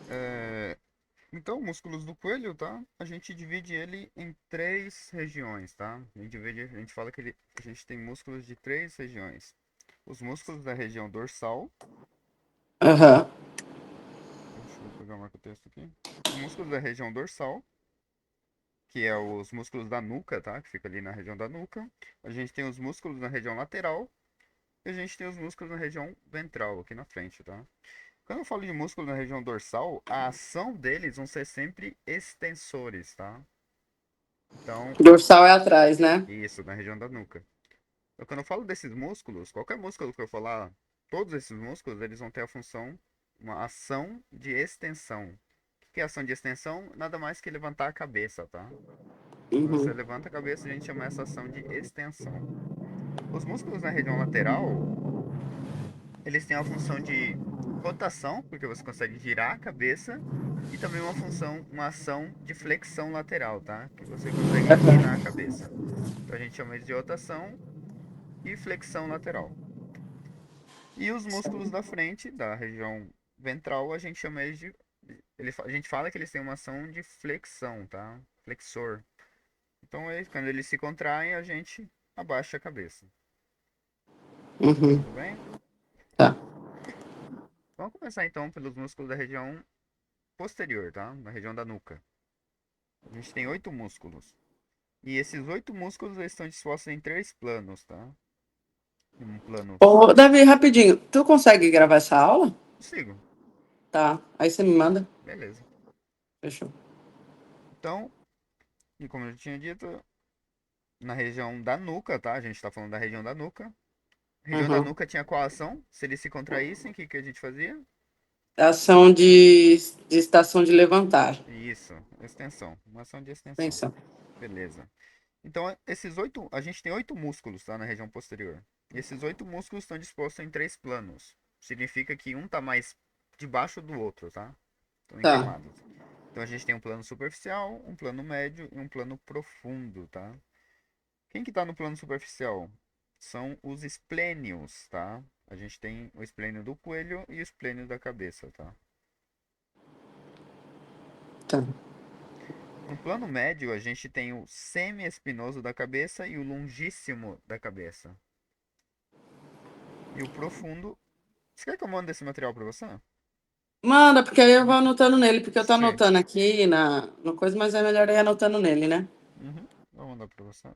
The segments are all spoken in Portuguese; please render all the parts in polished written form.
É, então, músculos do coelho, tá? A gente divide ele em três regiões, tá? A gente fala que a gente tem músculos de três regiões. Os músculos da região dorsal, Aham. deixa eu pegar o marca-texto aqui. Os músculos da região dorsal, que é os músculos da nuca, tá? Que fica ali na região da nuca. A gente tem os músculos na região lateral e a gente tem os músculos na região ventral, aqui na frente, tá? Quando eu falo de músculo na região dorsal, a ação deles vão ser sempre extensores, tá? Então, Dorsal é atrás, né? isso, na região da nuca. Então, quando eu falo desses músculos, qualquer músculo que eu falar, todos esses músculos, eles vão ter a função, uma ação de extensão. O que é ação de extensão? Nada mais que levantar a cabeça, tá? Quando você Uhum. levanta a cabeça, a gente chama essa ação de extensão. Os músculos na região lateral, eles têm a função de rotação, porque você consegue girar a cabeça, e também uma função, uma ação de flexão lateral, tá? Que você consegue inclinar a cabeça. Então a gente chama isso de rotação e flexão lateral. E os músculos da frente, da região ventral, a gente chama eles de. A gente fala que eles têm uma ação de flexão, tá? Flexor. Então, quando eles se contraem, a gente abaixa a cabeça. Uhum. Tudo bem? Tá. Vamos começar então pelos músculos da região posterior, tá? Na região da nuca. A gente tem 8 músculos. E esses 8 músculos eles estão dispostos em três planos, tá? Um plano. Ô, Davi, rapidinho. Tu consegue gravar essa aula? Sigo. Tá. Aí você me manda. Beleza. Fechou. Então, e como eu já tinha dito, na região da nuca, tá? A gente tá falando da região da nuca. A região da Uhum. nuca tinha qual ação? Se eles se contraíssem, o que que a gente fazia? Ação de estação de levantar. Isso, extensão. Uma ação de extensão. Atenção. Beleza. Então, esses 8, a gente tem 8 músculos, tá? Na região posterior. E esses 8 músculos estão dispostos em três planos. Significa que um tá mais debaixo do outro, tá? Estão em Tá. camadas. Então, a gente tem um plano superficial, um plano médio e um plano profundo, tá? Quem que tá no plano superficial? São os esplênios, tá? A gente tem o esplênio do coelho e o esplênio da cabeça, tá? Tá. No plano médio, a gente tem o semi-espinoso da cabeça e o longíssimo da cabeça. E o profundo. Você quer que eu mande esse material pra você? Manda, porque aí eu vou anotando nele, porque eu tô Sim. anotando aqui no coisa, mas é melhor ir anotando nele, né? Uhum. Vou mandar pra você.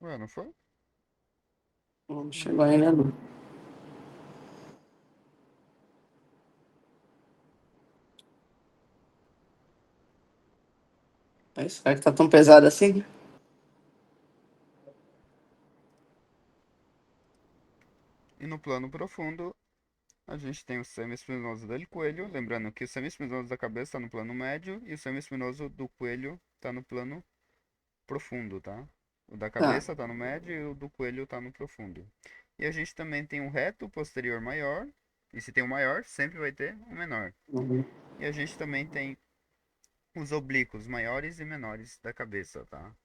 Ué, não foi? Não chegou Hum, ainda não. Mas será que tá tão pesado assim? E no plano profundo, a gente tem o semi-espinoso do coelho. Lembrando que o semi-espinoso da cabeça está no plano médio e o semi-espinoso do coelho está no plano profundo, tá? O da Tá. cabeça está no médio e o do coelho está no profundo. E a gente também tem um reto posterior maior. E se tem um maior, sempre vai ter um menor. Uhum. E a gente também tem os oblíquos maiores e menores da cabeça, tá?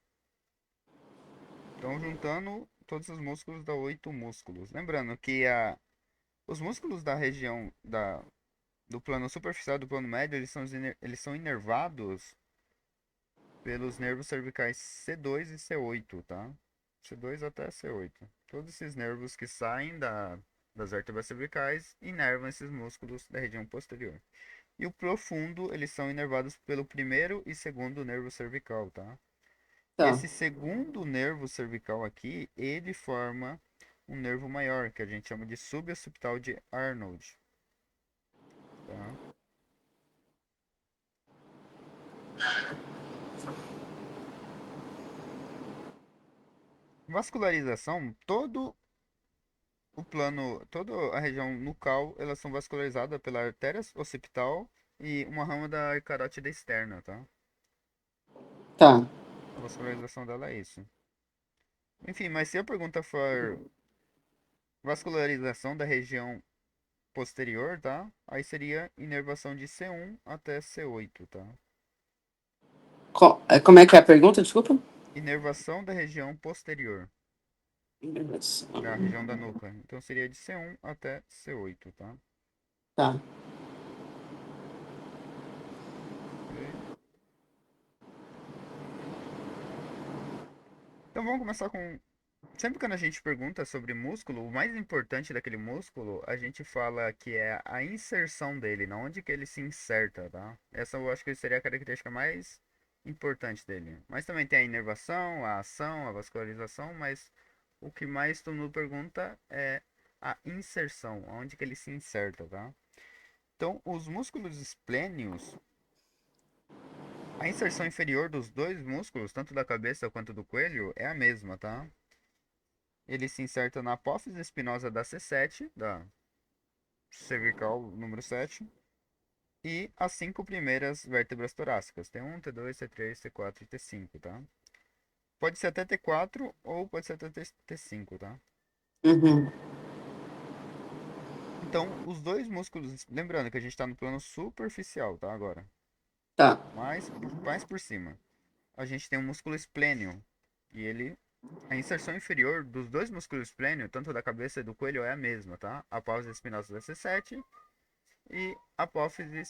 Então, juntando todos os músculos dá 8 músculos. Lembrando que os músculos da região do plano superficial e do plano médio, eles são inervados pelos nervos cervicais C2 e C8, tá? C2 até C8. Todos esses nervos que saem das vértebras cervicais inervam esses músculos da região posterior. E o profundo, eles são inervados pelo primeiro e segundo nervo cervical, tá? E Tá. esse segundo nervo cervical aqui, ele forma um nervo maior, que a gente chama de suboccipital de Arnold, tá? Vascularização, todo o plano, toda a região nucal, elas são vascularizadas pela artéria occipital e uma rama da carótida externa, tá? Tá. A vascularização dela é isso. Enfim, mas se a pergunta for vascularização da região posterior, tá? Aí seria inervação de C1 até C8, tá? Como é que é a pergunta? Desculpa. Inervação da região posterior, da região da nuca. Então seria de C1 até C8, tá? Tá. Ok. Então vamos começar com. Sempre quando a gente pergunta sobre músculo, o mais importante daquele músculo, a gente fala que é a inserção dele, na onde que ele se inserta, tá? Essa eu acho que seria a característica mais importante dele. Mas também tem a inervação, a ação, a vascularização, mas o que mais todo mundo pergunta é a inserção, onde que ele se inserta, tá? Então, os músculos esplênios, a inserção inferior dos dois músculos, tanto da cabeça quanto do coelho, é a mesma, tá? Ele se inserta na apófise espinosa da C7, da cervical número 7, e as cinco primeiras vértebras torácicas, T1, T2, T3, T4 e T5, tá? Pode ser até T4 ou pode ser até T5, tá? Uhum. Então, os dois músculos, lembrando que a gente está no plano superficial, tá? Agora, Tá. mais por cima. A gente tem um músculo esplênio, e ele, a inserção inferior dos dois músculos esplênio, tanto da cabeça e do coelho, é a mesma, tá? A apófise espinosa da C7 e a apófise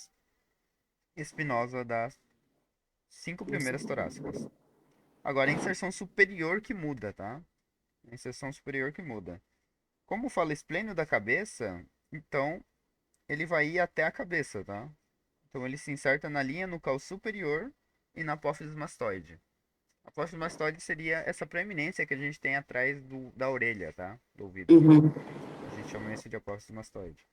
espinosa das cinco primeiras torácicas. Agora, a inserção superior que muda, tá? A inserção superior que muda. Como fala esplênio da cabeça, então ele vai ir até a cabeça, tá? Então ele se inserta na linha nucal superior e na apófise mastoide. A apófise mastoide seria essa proeminência que a gente tem atrás da orelha, tá? Do ouvido. Uhum. A gente chama isso de apófise mastoide.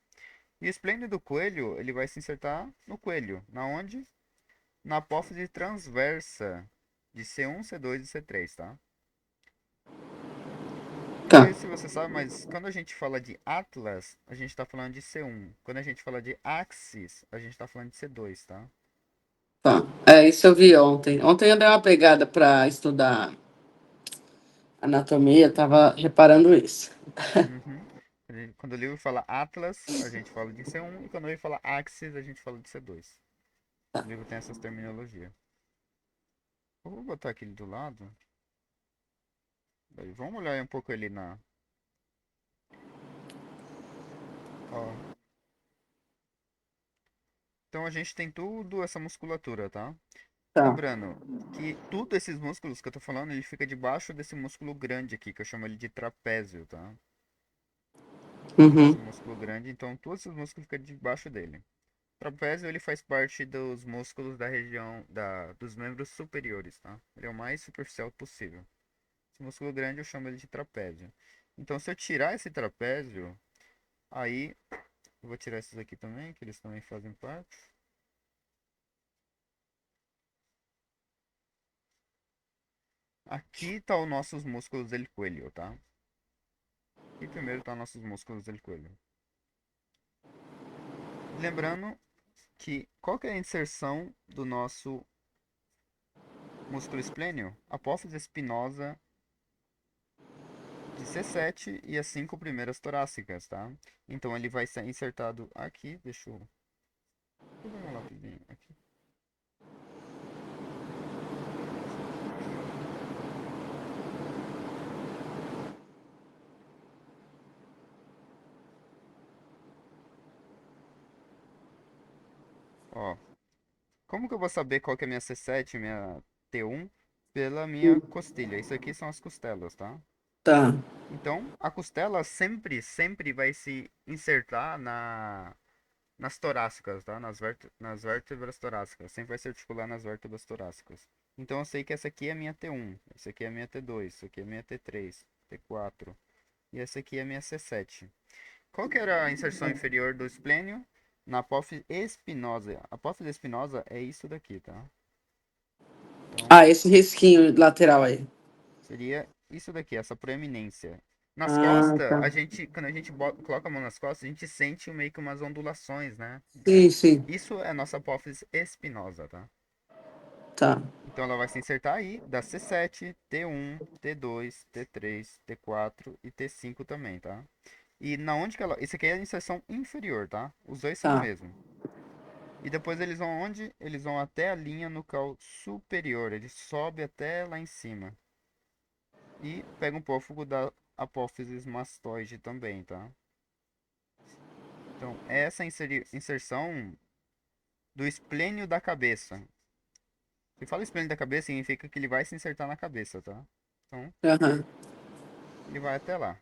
E o esplênio do coelho, ele vai se insertar no coelho. Na onde? Na apófise transversa de C1, C2 e C3, tá? Não Tá. sei se você sabe, mas quando a gente fala de atlas, a gente está falando de C1. Quando a gente fala de axis, a gente está falando de C2, tá? Tá. É, isso eu vi ontem. Ontem eu dei uma pegada para estudar anatomia, tava reparando isso. Uhum. Quando o livro fala atlas, a gente fala de C1. E quando ele fala axis, a gente fala de C2. O livro tem essas terminologias. Eu vou botar aqui do lado. Daí, vamos olhar um pouco ele na... Ó. Então a gente tem tudo essa musculatura, tá? Tá. Lembrando que tudo esses músculos que eu tô falando, ele fica debaixo desse músculo grande aqui, que eu chamo ele de trapézio, tá? Esse Uhum. músculo grande, então todos esses músculos ficam debaixo dele. O trapézio, ele faz parte dos músculos da região dos membros superiores, tá? Ele é o mais superficial possível. Esse músculo grande eu chamo ele de trapézio. Então se eu tirar esse trapézio, aí eu vou tirar esses aqui também, que eles também fazem parte. Aqui tá os nossos músculos del coelho, tá? E primeiro tá nossos músculos del coelho. Lembrando que qual que é a inserção do nosso músculo esplênio? Apófise espinosa de C7 e as cinco primeiras torácicas, tá? Então ele vai ser insertado aqui, deixa eu pegar meu lapisinho aqui. Ó, como que eu vou saber qual que é a minha C7 e minha T1? Pela minha costilha. Isso aqui são as costelas, tá? Tá. Então, a costela sempre vai se insertar nas torácicas, tá? Nas vértebras torácicas. Sempre vai se articular nas vértebras torácicas. Então eu sei que essa aqui é a minha T1, essa aqui é a minha T2, essa aqui é a minha T3, T4 e essa aqui é a minha C7. Qual que era a inserção inferior do esplênio? Na apófise espinosa. A apófise espinosa é isso daqui, tá? Então, Ah, esse risquinho lateral aí. seria isso daqui, essa proeminência. Nas Ah, costas, tá. quando a gente coloca a mão nas costas, a gente sente meio que umas ondulações, né? Sim, sim. Isso é a nossa apófise espinosa, tá? Tá. Então ela vai se insertar aí, da C7, T1, T2, T3, T4 e T5 também, tá? E na onde que ela. Isso aqui é a inserção inferior, tá? Os dois são o Tá. mesmo. E depois eles vão onde? Eles vão até a linha nucal superior. Ele sobe até lá em cima. E pega um pouco da apófise mastoide também, tá? Então, essa inserção do esplênio da cabeça. Se fala esplênio da cabeça, significa que ele vai se insertar na cabeça, tá? Então, Aham. ele vai até lá.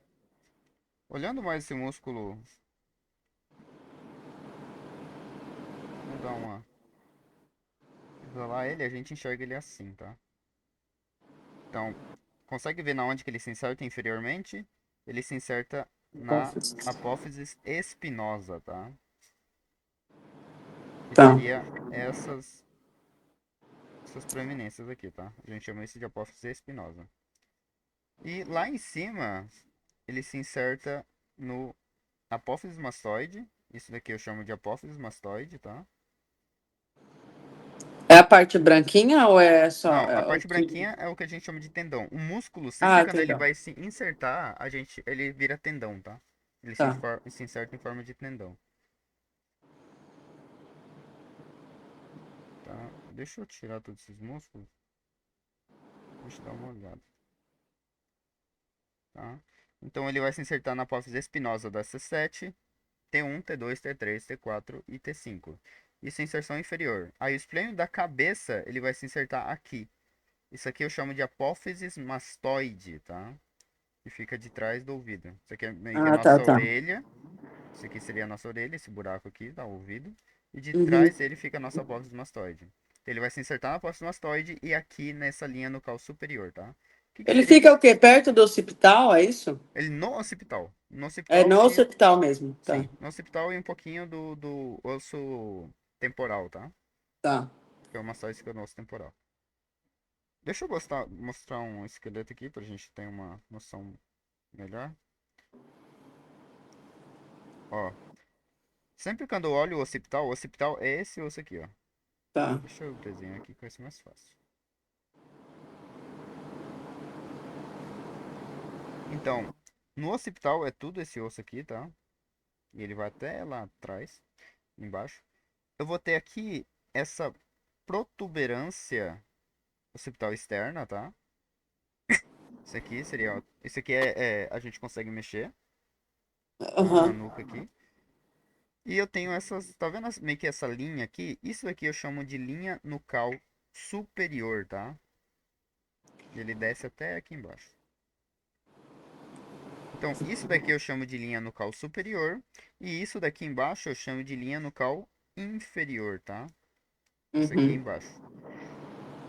Olhando mais esse músculo, vamos dar uma isolar ele, a gente enxerga ele assim, tá? Então, consegue ver na onde que ele se inserta inferiormente? Ele se inserta na Apófise. apófise espinosa, tá? Que Tá. seria essas proeminências aqui, tá? A gente chama isso de apófise espinosa. E lá em cima, ele se inserta no apófise mastoide. Isso daqui eu chamo de apófise mastoide, tá? É a parte branquinha ou é só Não, a o parte que. branquinha é o que a gente chama de tendão. O músculo, sempre Ah, quando ele entendeu. vai se insertar, ele vira tendão, tá? Ele Tá. se inserta em forma de tendão, tá? Deixa eu tirar todos esses músculos. Deixa eu dar uma olhada, tá? Então ele vai se insertar na apófise espinosa da C7, T1, T2, T3, T4 e T5. Isso é inserção inferior. Aí o esplênio da cabeça, ele vai se insertar aqui. Isso aqui eu chamo de apófise mastoide, tá? Que fica de trás do ouvido. Isso aqui é meio que a Ah, tá, nossa tá. orelha. Isso aqui seria a nossa orelha, esse buraco aqui, tá? O ouvido. E de Uhum. trás dele fica a nossa apófise mastoide. Então, ele vai se insertar na apófise mastoide e aqui nessa linha nucal superior, tá? Que Ele seria? fica o quê? Perto do occipital, é isso? Ele no occipital. No É occipital no e... occipital mesmo. Tá. Sim, no occipital e um pouquinho do osso temporal, tá? Tá. Que é o mastoide que é o osso temporal. Deixa eu mostrar um esqueleto aqui pra gente ter uma noção melhor. Ó, sempre quando eu olho o occipital é esse osso aqui, ó. Tá. Deixa eu desenhar aqui que vai ser mais fácil. Então, no occipital é tudo esse osso aqui, tá? E ele vai até lá atrás, embaixo. Eu vou ter aqui essa protuberância occipital externa, tá? Isso aqui seria. Isso aqui a gente consegue mexer, tá? Na Aham. nuca aqui. E eu tenho essas. Tá vendo meio que essa linha aqui? Isso aqui eu chamo de linha nucal superior, tá? E ele desce até aqui embaixo. Então, isso daqui eu chamo de linha nucal superior. E isso daqui embaixo eu chamo de linha nucal inferior, tá? Isso aqui Uhum. embaixo.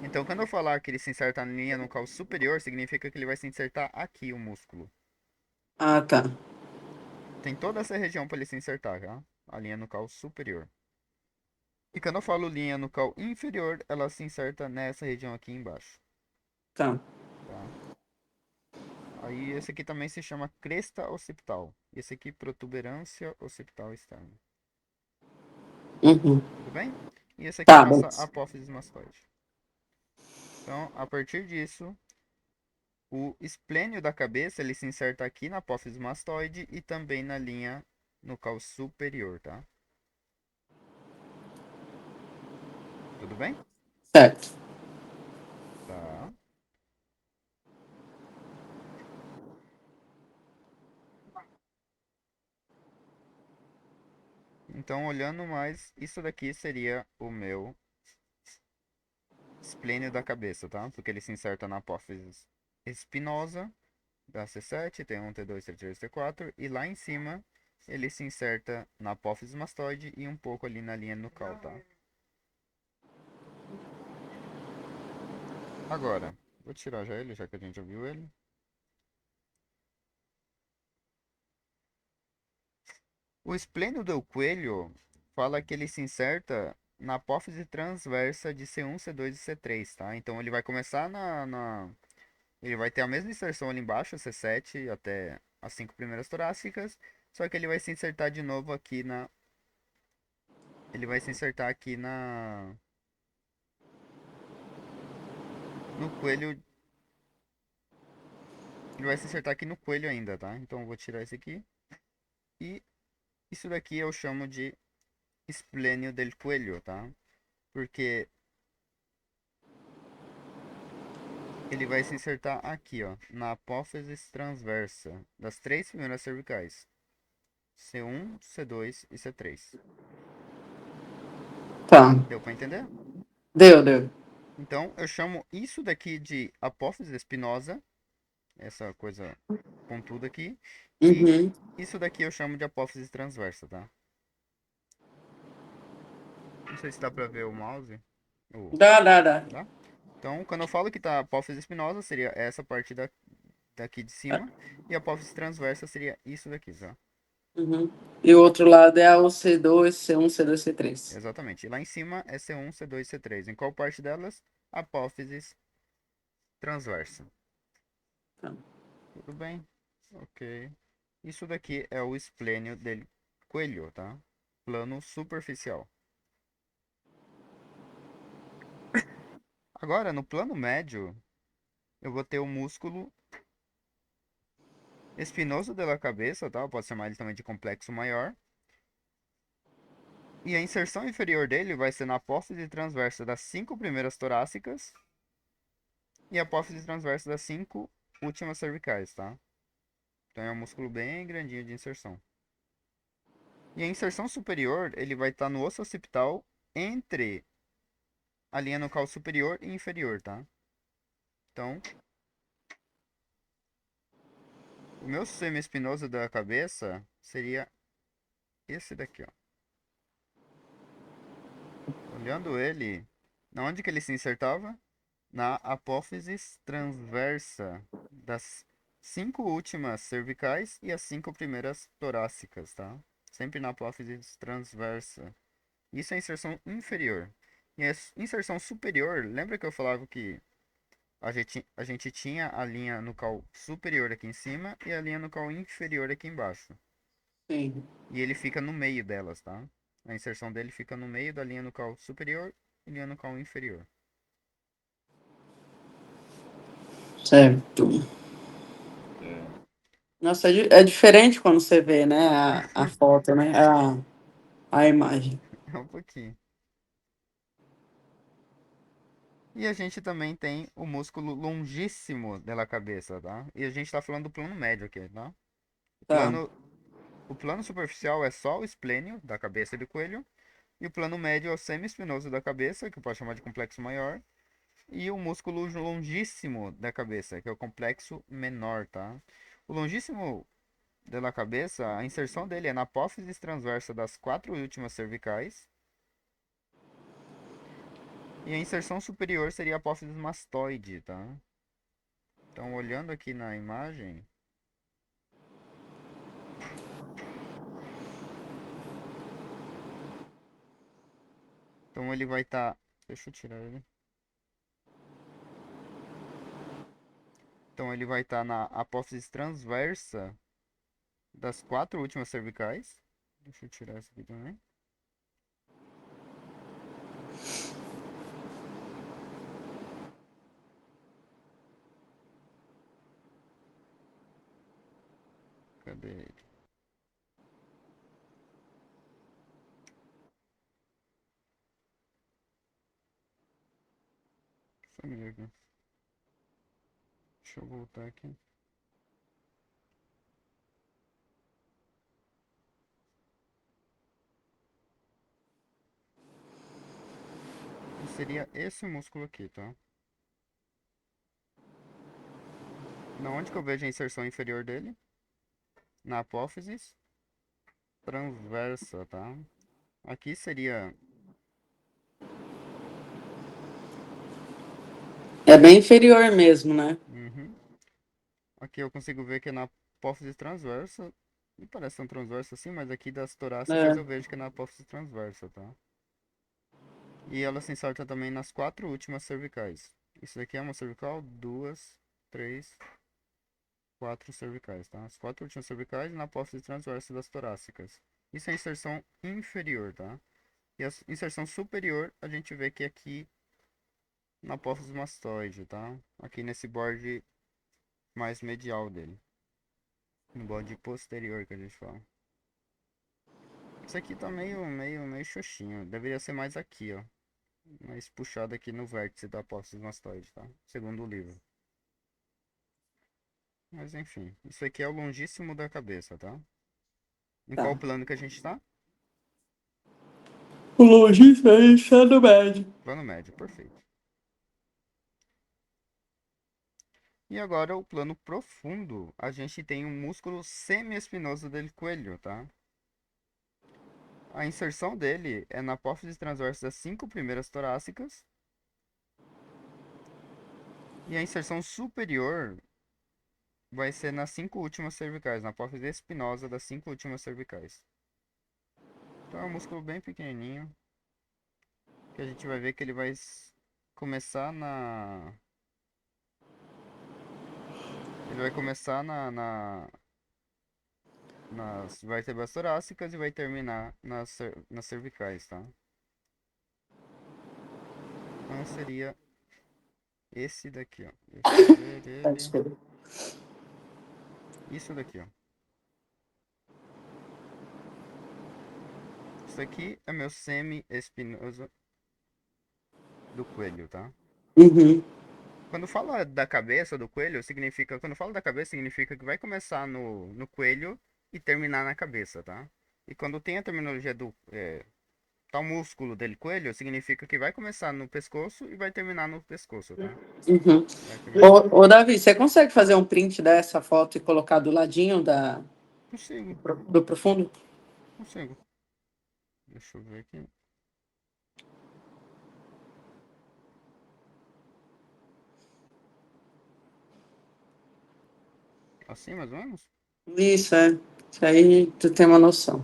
Então, quando eu falar que ele se inserta na linha nucal superior, significa que ele vai se insertar aqui, o músculo. Ah, tá. Tem toda essa região para ele se insertar, tá? A linha nucal superior. E quando eu falo linha nucal inferior, ela se inserta nessa região aqui embaixo, Tá. tá? Aí esse aqui também se chama cresta occipital. Esse aqui protuberância occipital externa. Uhum. Tudo bem? E esse aqui é a Tá, nossa beleza. apófise mastoide. Então, a partir disso, o esplênio da cabeça ele se inserta aqui na apófise mastoide e também na linha nucal superior, tá? Tudo bem? Certo. Tá. Então, olhando mais, isso daqui seria o meu esplênio da cabeça, tá? Porque ele se inserta na apófise espinosa da C7, T1, T2, T3, T4, e lá em cima ele se inserta na apófise mastoide e um pouco ali na linha nucal, tá? Agora, vou tirar já ele, já que a gente já viu ele. O esplênio do coelho fala que ele se inserta na apófise transversa de C1, C2 e C3, tá? Então ele vai começar ele vai ter a mesma inserção ali embaixo, C7 até as 5 primeiras torácicas, só que ele vai se insertar de novo aqui na... Ele vai se insertar aqui na... No coelho. Ele vai se insertar aqui no coelho ainda, tá? Então eu vou tirar esse aqui. E isso daqui eu chamo de esplênio del coelho, tá? Porque ele vai se insertar aqui, ó, na apófise transversa das 3 primeiras cervicais. C1, C2 e C3. Tá. Deu pra entender? Deu. Então eu chamo isso daqui de apófise espinosa, essa coisa pontuda aqui, e Uhum. isso daqui eu chamo de apófise transversa, tá? Não sei se dá pra ver o mouse. O... Dá. Dá? Então, quando eu falo que tá apófise espinosa, seria essa parte daqui de cima, e a apófise transversa seria isso daqui, tá? Uhum. E o outro lado é o C2, C1, C2, C3. Exatamente. E lá em cima é C1, C2, C3. Em qual parte delas? Apófise transversa. Tá. Tudo bem? Ok. Isso daqui é o esplênio del coelho, tá? Plano superficial. Agora, no plano médio, eu vou ter o músculo espinoso da cabeça, tá? Eu posso chamar ele também de complexo maior. E a inserção inferior dele vai ser na apófise transversa das 5 primeiras torácicas e a apófise transversa das 5 últimas cervicais, tá? Então é um músculo bem grandinho de inserção. E a inserção superior, ele vai estar no osso occipital entre a linha nucal superior e inferior, tá? Então, o meu semi-espinoso da cabeça seria esse daqui, ó. Olhando ele, na onde que ele se insertava? Na apófise transversa das 5 últimas cervicais e as 5 primeiras torácicas, tá? Sempre na apófise transversa. Isso é inserção inferior. E a inserção superior, lembra que eu falava que a gente tinha a linha nucal superior aqui em cima e a linha nucal inferior aqui embaixo. Sim. E ele fica no meio delas, tá? A inserção dele fica no meio da linha nucal superior e linha nucal inferior. Certo. Ok. Nossa, é diferente quando você vê, né, a foto, né, a imagem. É um pouquinho. E a gente também tem o músculo longíssimo da cabeça, tá? E a gente tá falando do plano médio aqui, tá? O Tá. plano, o plano superficial é só o esplênio da cabeça do coelho. E o plano médio é o semi-espinoso da cabeça, que pode chamar de complexo maior. E o músculo longíssimo da cabeça, que é o complexo menor, tá? O longíssimo da cabeça, a inserção dele é na apófise transversa das 4 últimas cervicais. E a inserção superior seria a apófise mastoide, tá? Então, olhando aqui na imagem, então ele vai estar. Deixa eu tirar ele. Então, ele vai estar na apófise transversa das 4 últimas cervicais. Deixa eu tirar essa aqui também. Cadê ele? Sumiu aqui. Deixa eu voltar aqui. E seria esse músculo aqui, tá? Na onde que eu vejo a inserção inferior dele? Na apófise transversa, tá? Aqui seria. É bem inferior mesmo, né? Uhum. Aqui eu consigo ver que é na apófise transversa. Não parece tão transversa assim, mas aqui das torácicas É. eu vejo que é na apófise transversa, tá? E ela se inserta também nas 4 últimas cervicais. Isso daqui é uma cervical, duas, três, quatro cervicais, tá? As quatro últimas cervicais na apófise transversa das torácicas. Isso é a inserção inferior, tá? E a inserção superior, a gente vê que aqui na apófise mastoide, tá? Aqui nesse borde mais medial dele. No borde posterior que a gente fala. Isso aqui tá meio xoxinho. Deveria ser mais aqui, ó. Mais puxado aqui no vértice da apófise mastoide, tá? Segundo o livro. Mas enfim, isso aqui é o longíssimo da cabeça, tá? Em qual Tá. plano que a gente tá? O longista aí está no médio. Plano médio, perfeito. E agora o plano profundo, a gente tem um músculo semi-espinoso del coelho, tá? A inserção dele é na apófise transversa das 5 primeiras torácicas. E a inserção superior vai ser nas 5 últimas cervicais, na apófise espinosa das 5 últimas cervicais. Então é um músculo bem pequenininho, que a gente vai ver que ele vai começar na... Ele vai começar nas vértebras torácicas e vai terminar nas cervicais, tá? Então seria esse daqui, ó. Deixa eu ver Tá, ele. desculpa. Isso daqui, ó. Isso aqui é meu semi-espinoso do coelho, tá? Uhum, Quando fala da cabeça do coelho, significa. Quando fala da cabeça, significa que vai começar no coelho e terminar na cabeça, tá? E quando tem a terminologia do tal músculo dele, coelho, significa que vai começar no pescoço e vai terminar no pescoço, tá? uhum. Vai terminar no coelho. Davi, você consegue fazer um print dessa foto e colocar do ladinho Consigo, do profundo? consigo. Deixa eu ver aqui. Assim, mais ou menos? Isso, é. Isso aí tu tem uma noção.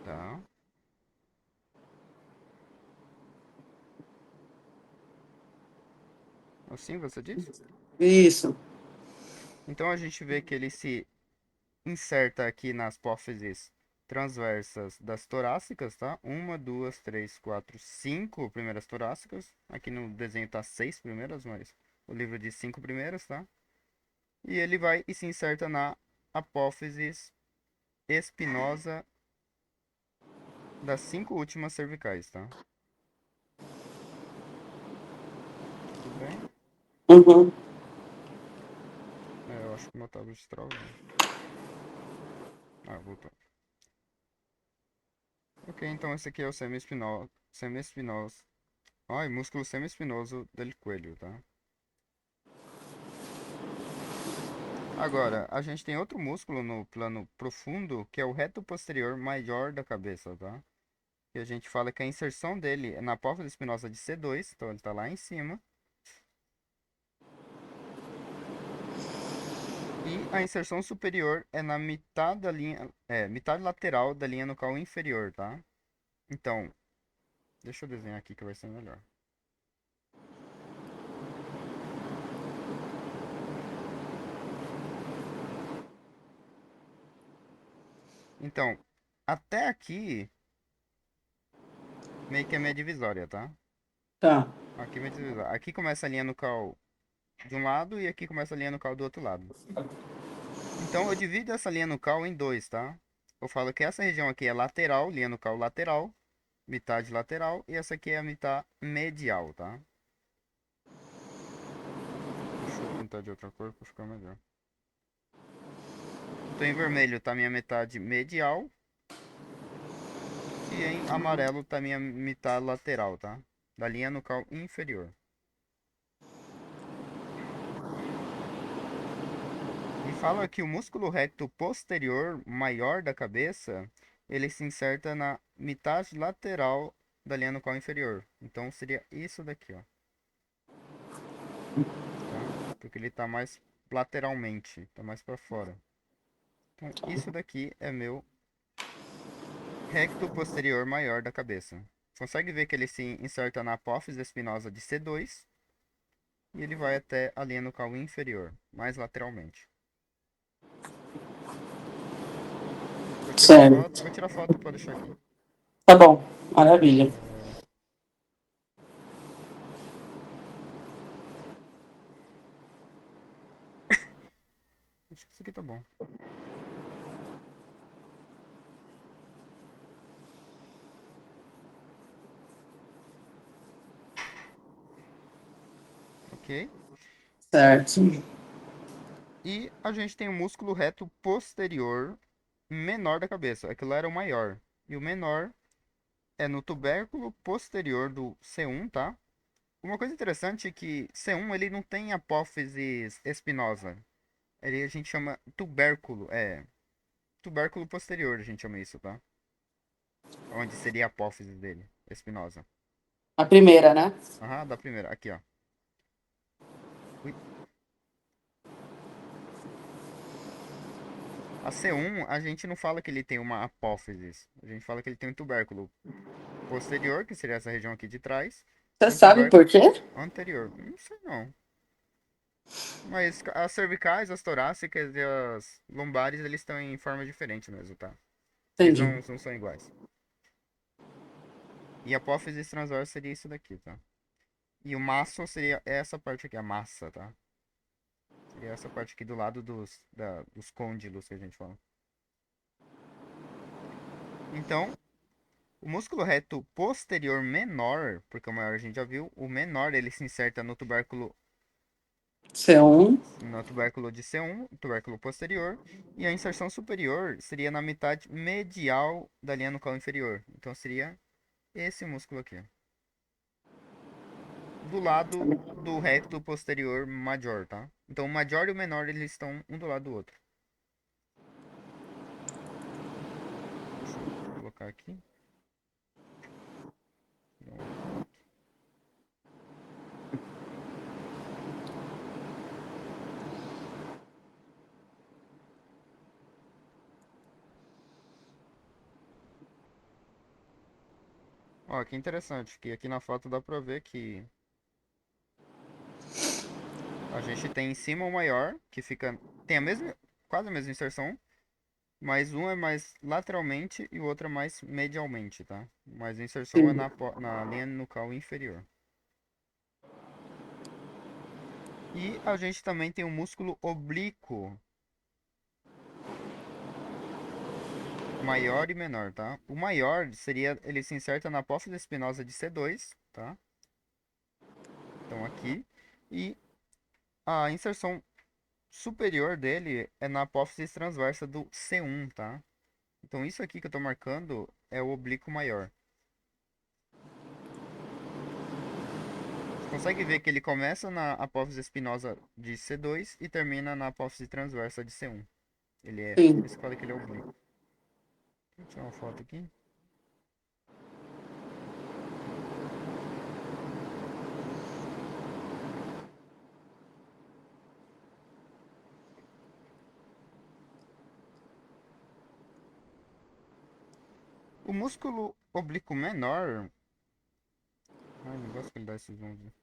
Tá. Assim você diz? Isso. Então a gente vê que ele se inserta aqui nas apófises transversas das torácicas, tá? Uma, duas, três, quatro, 5 primeiras torácicas. Aqui no desenho tá 6 primeiras, mas o livro diz 5 primeiras, tá? E ele vai e se inserta na apófise espinosa das 5 últimas cervicais, tá? Tudo bem? Uhum. Eu acho que meu tablet travou. Ah, voltou. Ok, então esse aqui é o semi-espinoso. Ai, músculo semi-espinoso del coelho, tá? Agora, a gente tem outro músculo no plano profundo, que é o reto posterior maior da cabeça, tá? Que a gente fala que a inserção dele é na apófise espinosa de C2, então ele tá lá em cima. E a inserção superior é na metade da linha, metade lateral da linha nucal inferior, tá? Então, deixa eu desenhar aqui que vai ser melhor. Então, até aqui, meio que é minha divisória, tá? Tá. Aqui é minha divisória. Aqui começa a linha nucal de um lado e aqui começa a linha nucal do outro lado. Então, eu divido essa linha nucal em dois, tá? Eu falo que essa região aqui é lateral, linha nucal lateral, metade lateral, e essa aqui é a metade medial, tá? Deixa eu pintar de outra cor para ficar melhor. Então, em vermelho tá minha metade medial e em amarelo tá minha metade lateral, tá? Da linha nucal inferior. E fala que o músculo recto posterior maior da cabeça, ele se inserta na metade lateral da linha nucal inferior. Então seria isso daqui, ó, tá? Porque ele tá mais lateralmente, tá mais para fora. Então isso daqui é meu recto posterior maior da cabeça. Consegue ver que ele se inserta na apófise espinosa de C2 e ele vai até a linha nucal inferior, mais lateralmente. Certo. Vou tirar foto, pode deixar aqui. Tá bom. Maravilha. É, acho que isso aqui tá bom. Ok. Certo. E a gente tem o músculo reto posterior menor da cabeça. Aquilo lá era o maior. E o menor é no tubérculo posterior do C1, tá? Uma coisa interessante é que C1 ele não tem apófise espinosa. Ele a gente chama tubérculo, tubérculo posterior, a gente chama isso, tá? Onde seria a apófise dele, espinosa. A primeira, né? Aham, da primeira, aqui, ó. Ui. A C1, a gente não fala que ele tem uma apófise. A gente fala que ele tem um tubérculo posterior, que seria essa região aqui de trás, Você e um sabe por tubérculo quê? anterior. Não sei não. Mas as cervicais, as torácicas e as lombares, eles estão em forma diferente mesmo, tá? Eles Entendi. não são iguais. E a apófise transversa seria isso daqui, tá? E o maço seria essa parte aqui, a massa, tá? Seria essa parte aqui do lado dos côndilos que a gente fala. Então, o músculo reto posterior menor, porque o maior a gente já viu, o menor ele se inserta C1. no tubérculo de C1, tubérculo posterior, e a inserção superior seria na metade medial da linha nucal inferior. Então seria esse músculo aqui, do lado do recto posterior major, tá? Então o major e o menor eles estão um do lado do outro. Deixa eu colocar aqui, tirar uma foto. Ó, que interessante, que aqui na foto dá pra ver que a gente tem em cima o maior, que fica, tem a mesma, quase a mesma inserção, mas um é mais lateralmente e o outro é mais medialmente, tá? Mas a inserção é Sim. na linha nucal inferior. E a gente também tem o músculo oblíquo, maior e menor, tá? O maior seria, ele se inserta na apófise espinosa de C2, tá? Então aqui. E a inserção superior dele é na apófise transversa do C1, tá? Então isso aqui que eu tô marcando é o oblíquo maior. Você consegue ver que ele começa na apófise espinosa de C2 e termina na apófise transversa de C1. Ele é, por Sim. isso que fala que ele é oblíquo. Vou tirar uma foto aqui. O músculo oblíquo menor, ai, não gosto que ele dá esses zooms.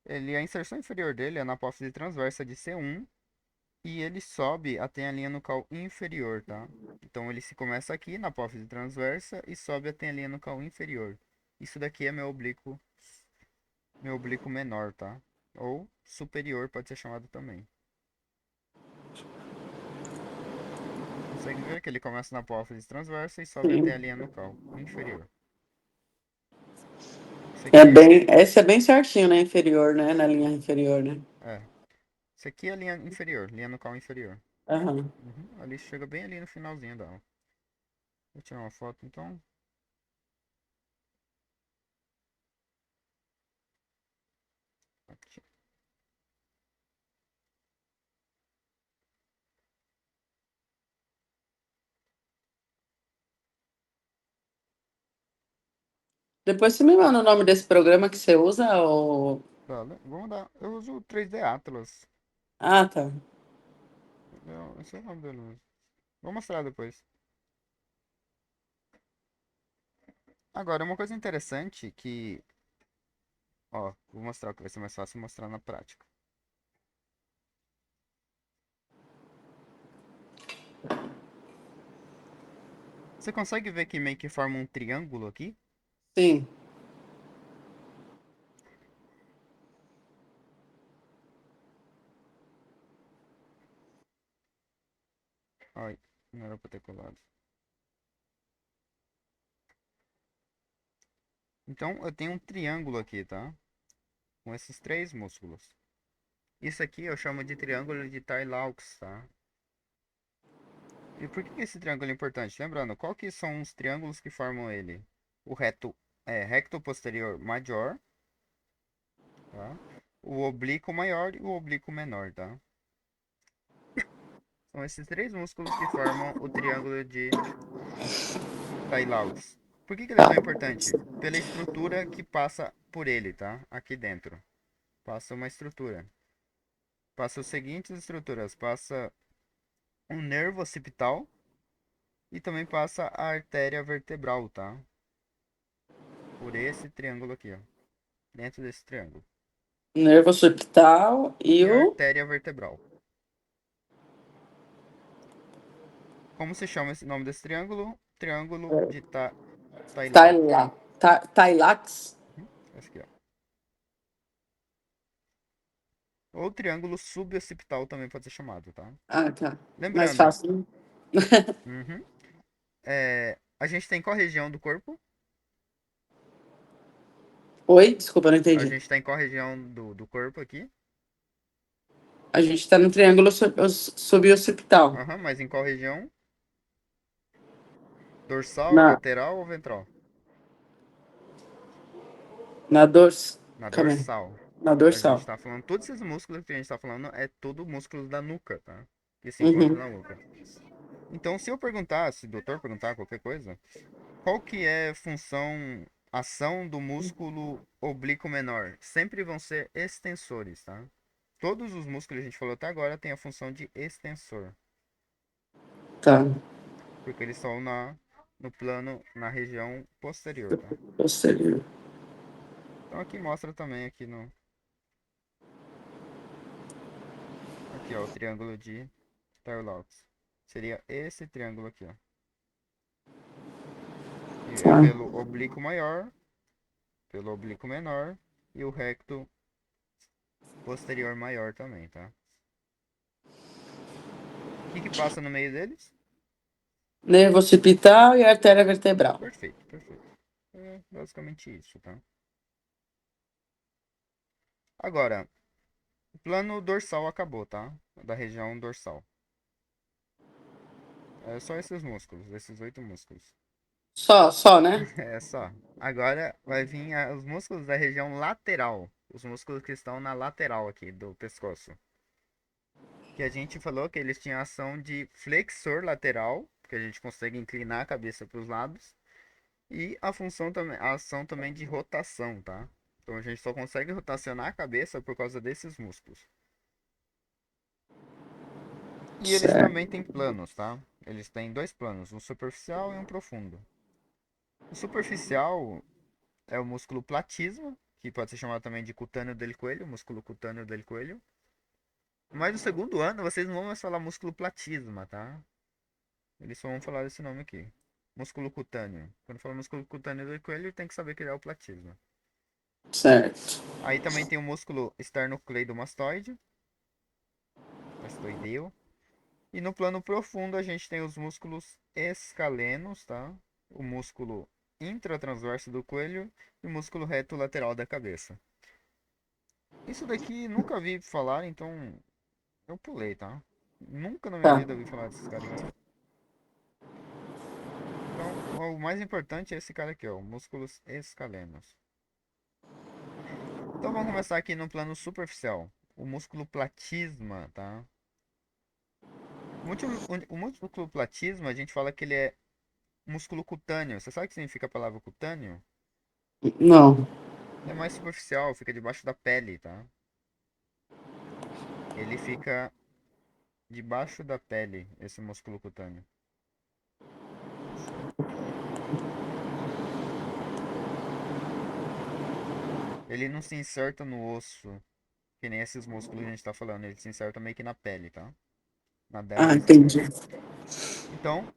Ele, a inserção inferior dele é na apófise transversa de C1 e ele sobe até a linha nucal inferior, tá? Então ele se começa aqui na apófise transversa e sobe até a linha nucal inferior. Isso daqui é meu oblíquo menor, tá? Ou superior pode ser chamado também. Consegue ver que ele começa na apófise transversa e sobe até a Sim. linha nucal inferior. Isso aqui Esse é bem certinho, né? Inferior, né? Na linha inferior, né? é, isso aqui é a linha inferior, linha nucal inferior. Aham. Uhum, ali chega bem ali no finalzinho dela. Vou tirar uma foto então. Aqui. Depois você me manda o nome desse programa que você usa, ou... Vamos dar. Eu uso o 3D Atlas. Ah, tá. Esse é o nome dele mesmo. Vou mostrar depois. Agora, uma coisa interessante que. Ó, vou mostrar que vai ser mais fácil mostrar na prática. Você consegue ver que meio que forma um triângulo aqui? Sim. Ai, não era pra ter colado. Então eu tenho um triângulo aqui, tá? Com esses três músculos. Isso aqui eu chamo de triângulo de Tay-Laux, tá? E por que esse triângulo é importante? Lembrando, qual que são os triângulos que formam ele? O reto é recto posterior maior, tá? O oblíquo maior e o oblíquo menor, tá? São esses três músculos que formam o triângulo de Tay-Laux. Por que ele é Tá. tão importante? Pela estrutura que passa por ele, tá? Aqui dentro. Passa uma estrutura. Passa as seguintes estruturas. Passa um nervo occipital e também passa a artéria vertebral, tá? Por esse triângulo aqui, ó. Dentro desse triângulo. Nervo occipital e E a o artéria vertebral. Como se chama esse nome desse triângulo? Triângulo de Tay-Laux. Tailax. Esse aqui, ó. Ou triângulo suboccipital também pode ser chamado, tá? Ah, tá. Mais Lembrando, fácil. uhum, a gente tem qual região do corpo? Oi? Desculpa, não A entendi. gente tem qual região do corpo aqui? A gente tá no triângulo suboccipital. Aham, mas em qual região? Dorsal, Na, lateral ou ventral? na dors... Na Calma aí. dorsal. Na A gente dorsal. tá falando, todos esses músculos que a gente tá falando é tudo músculos da nuca, tá? Que se encontra Uhum. na nuca. Então, se eu perguntar, se o doutor perguntar qualquer coisa, qual que é a função, ação do músculo oblíquo menor? Sempre vão ser extensores, tá? Todos os músculos que a gente falou até agora têm a função de extensor, Tá. porque eles estão no plano, na região posterior, tá? Posterior. Então aqui mostra também aqui no, aqui ó, o triângulo de Tarlaux. Seria esse triângulo aqui, ó. Que é Tá. pelo oblíquo maior, pelo oblíquo menor e o recto posterior maior também, tá? O que que passa no meio deles? Nervo occipital e artéria vertebral. Perfeito, perfeito. É basicamente isso, tá? Agora, o plano dorsal acabou, tá? Da região dorsal. É só esses músculos, esses oito músculos. Só, né? É só. Agora vai vir os músculos da região lateral. Os músculos que estão na lateral aqui do pescoço. Que a gente falou que eles tinham ação de flexor lateral, que a gente consegue inclinar a cabeça para os lados. E a função também, a ação também de rotação, tá? Então a gente só consegue rotacionar a cabeça por causa desses músculos. E eles também Certo. têm planos, tá? Eles têm dois planos, um superficial e um profundo. O superficial é o músculo platismo, que pode ser chamado também de cutâneo del coelho, músculo cutâneo del coelho. Mas no segundo ano vocês não vão mais falar músculo platisma, tá? Eles só vão falar desse nome aqui. Músculo cutâneo. Quando fala músculo cutâneo del coelho, tem que saber que ele é o platisma. Certo. Aí também tem o músculo esternocleidomastoide, mastoideu. E no plano profundo a gente tem os músculos escalenos, tá? O músculo intratransverso do coelho e o músculo reto lateral da cabeça. Isso daqui nunca vi falar, então eu pulei, tá? Nunca na minha Tá. vida ouvi falar desses carinha aí. Então, o mais importante é esse cara aqui, ó, músculos escalenos. Então vamos começar aqui no plano superficial. O músculo platisma, tá? O músculo platisma, a gente fala que ele é músculo cutâneo. Você sabe o que significa a palavra cutâneo? Não. Ele é mais superficial, fica debaixo da pele, tá? Ele fica debaixo da pele, esse músculo cutâneo. Ele não se inserta no osso, que nem esses músculos que a gente tá falando. Ele se inserta meio que na pele, tá? Na Ah, dermis da entendi. pele. Então,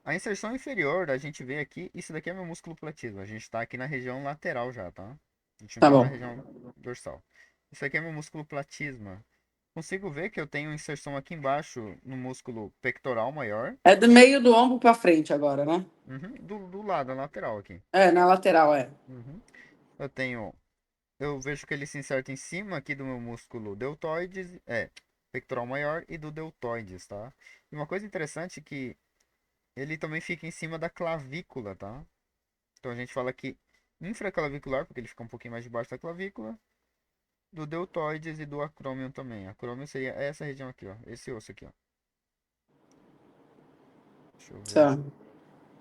A inserção inferior, a gente vê aqui, isso daqui é meu músculo platismo. A gente tá aqui na região lateral já, tá? A gente não Tá tá na bom. região dorsal. Isso aqui é meu músculo platisma. Consigo ver que eu tenho inserção aqui embaixo no músculo pectoral maior. É do meio do ombro pra frente agora, né? Uhum, do lado, na lateral aqui. É, na lateral, é. Uhum. Eu tenho. Eu vejo que ele se inserta em cima aqui do meu músculo deltoides, pectoral maior e do deltoides, tá? E uma coisa interessante é que ele também fica em cima da clavícula, tá? Então a gente fala aqui infraclavicular, porque ele fica um pouquinho mais debaixo da clavícula, do deltoides e do acrômio também. Acrômio seria essa região aqui, ó, esse osso aqui, ó. Deixa eu ver. Tá.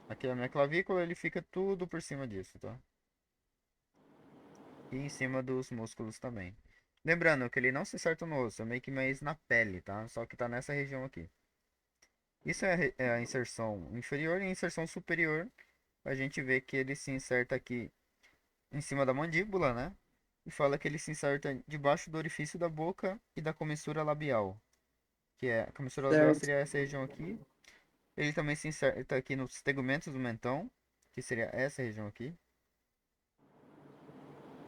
Aqui é a minha clavícula, ele fica tudo por cima disso, tá? E em cima dos músculos também. Lembrando que ele não se inserta no osso, é meio que mais na pele, tá? Só que tá nessa região aqui. Isso é a inserção inferior e a inserção superior. A gente vê que ele se inserta aqui em cima da mandíbula, né? E fala que ele se inserta debaixo do orifício da boca e da comissura labial. Que é, a comissura labial Certo. seria essa região aqui. Ele também se inserta aqui nos tegumentos do mentão, que seria essa região aqui.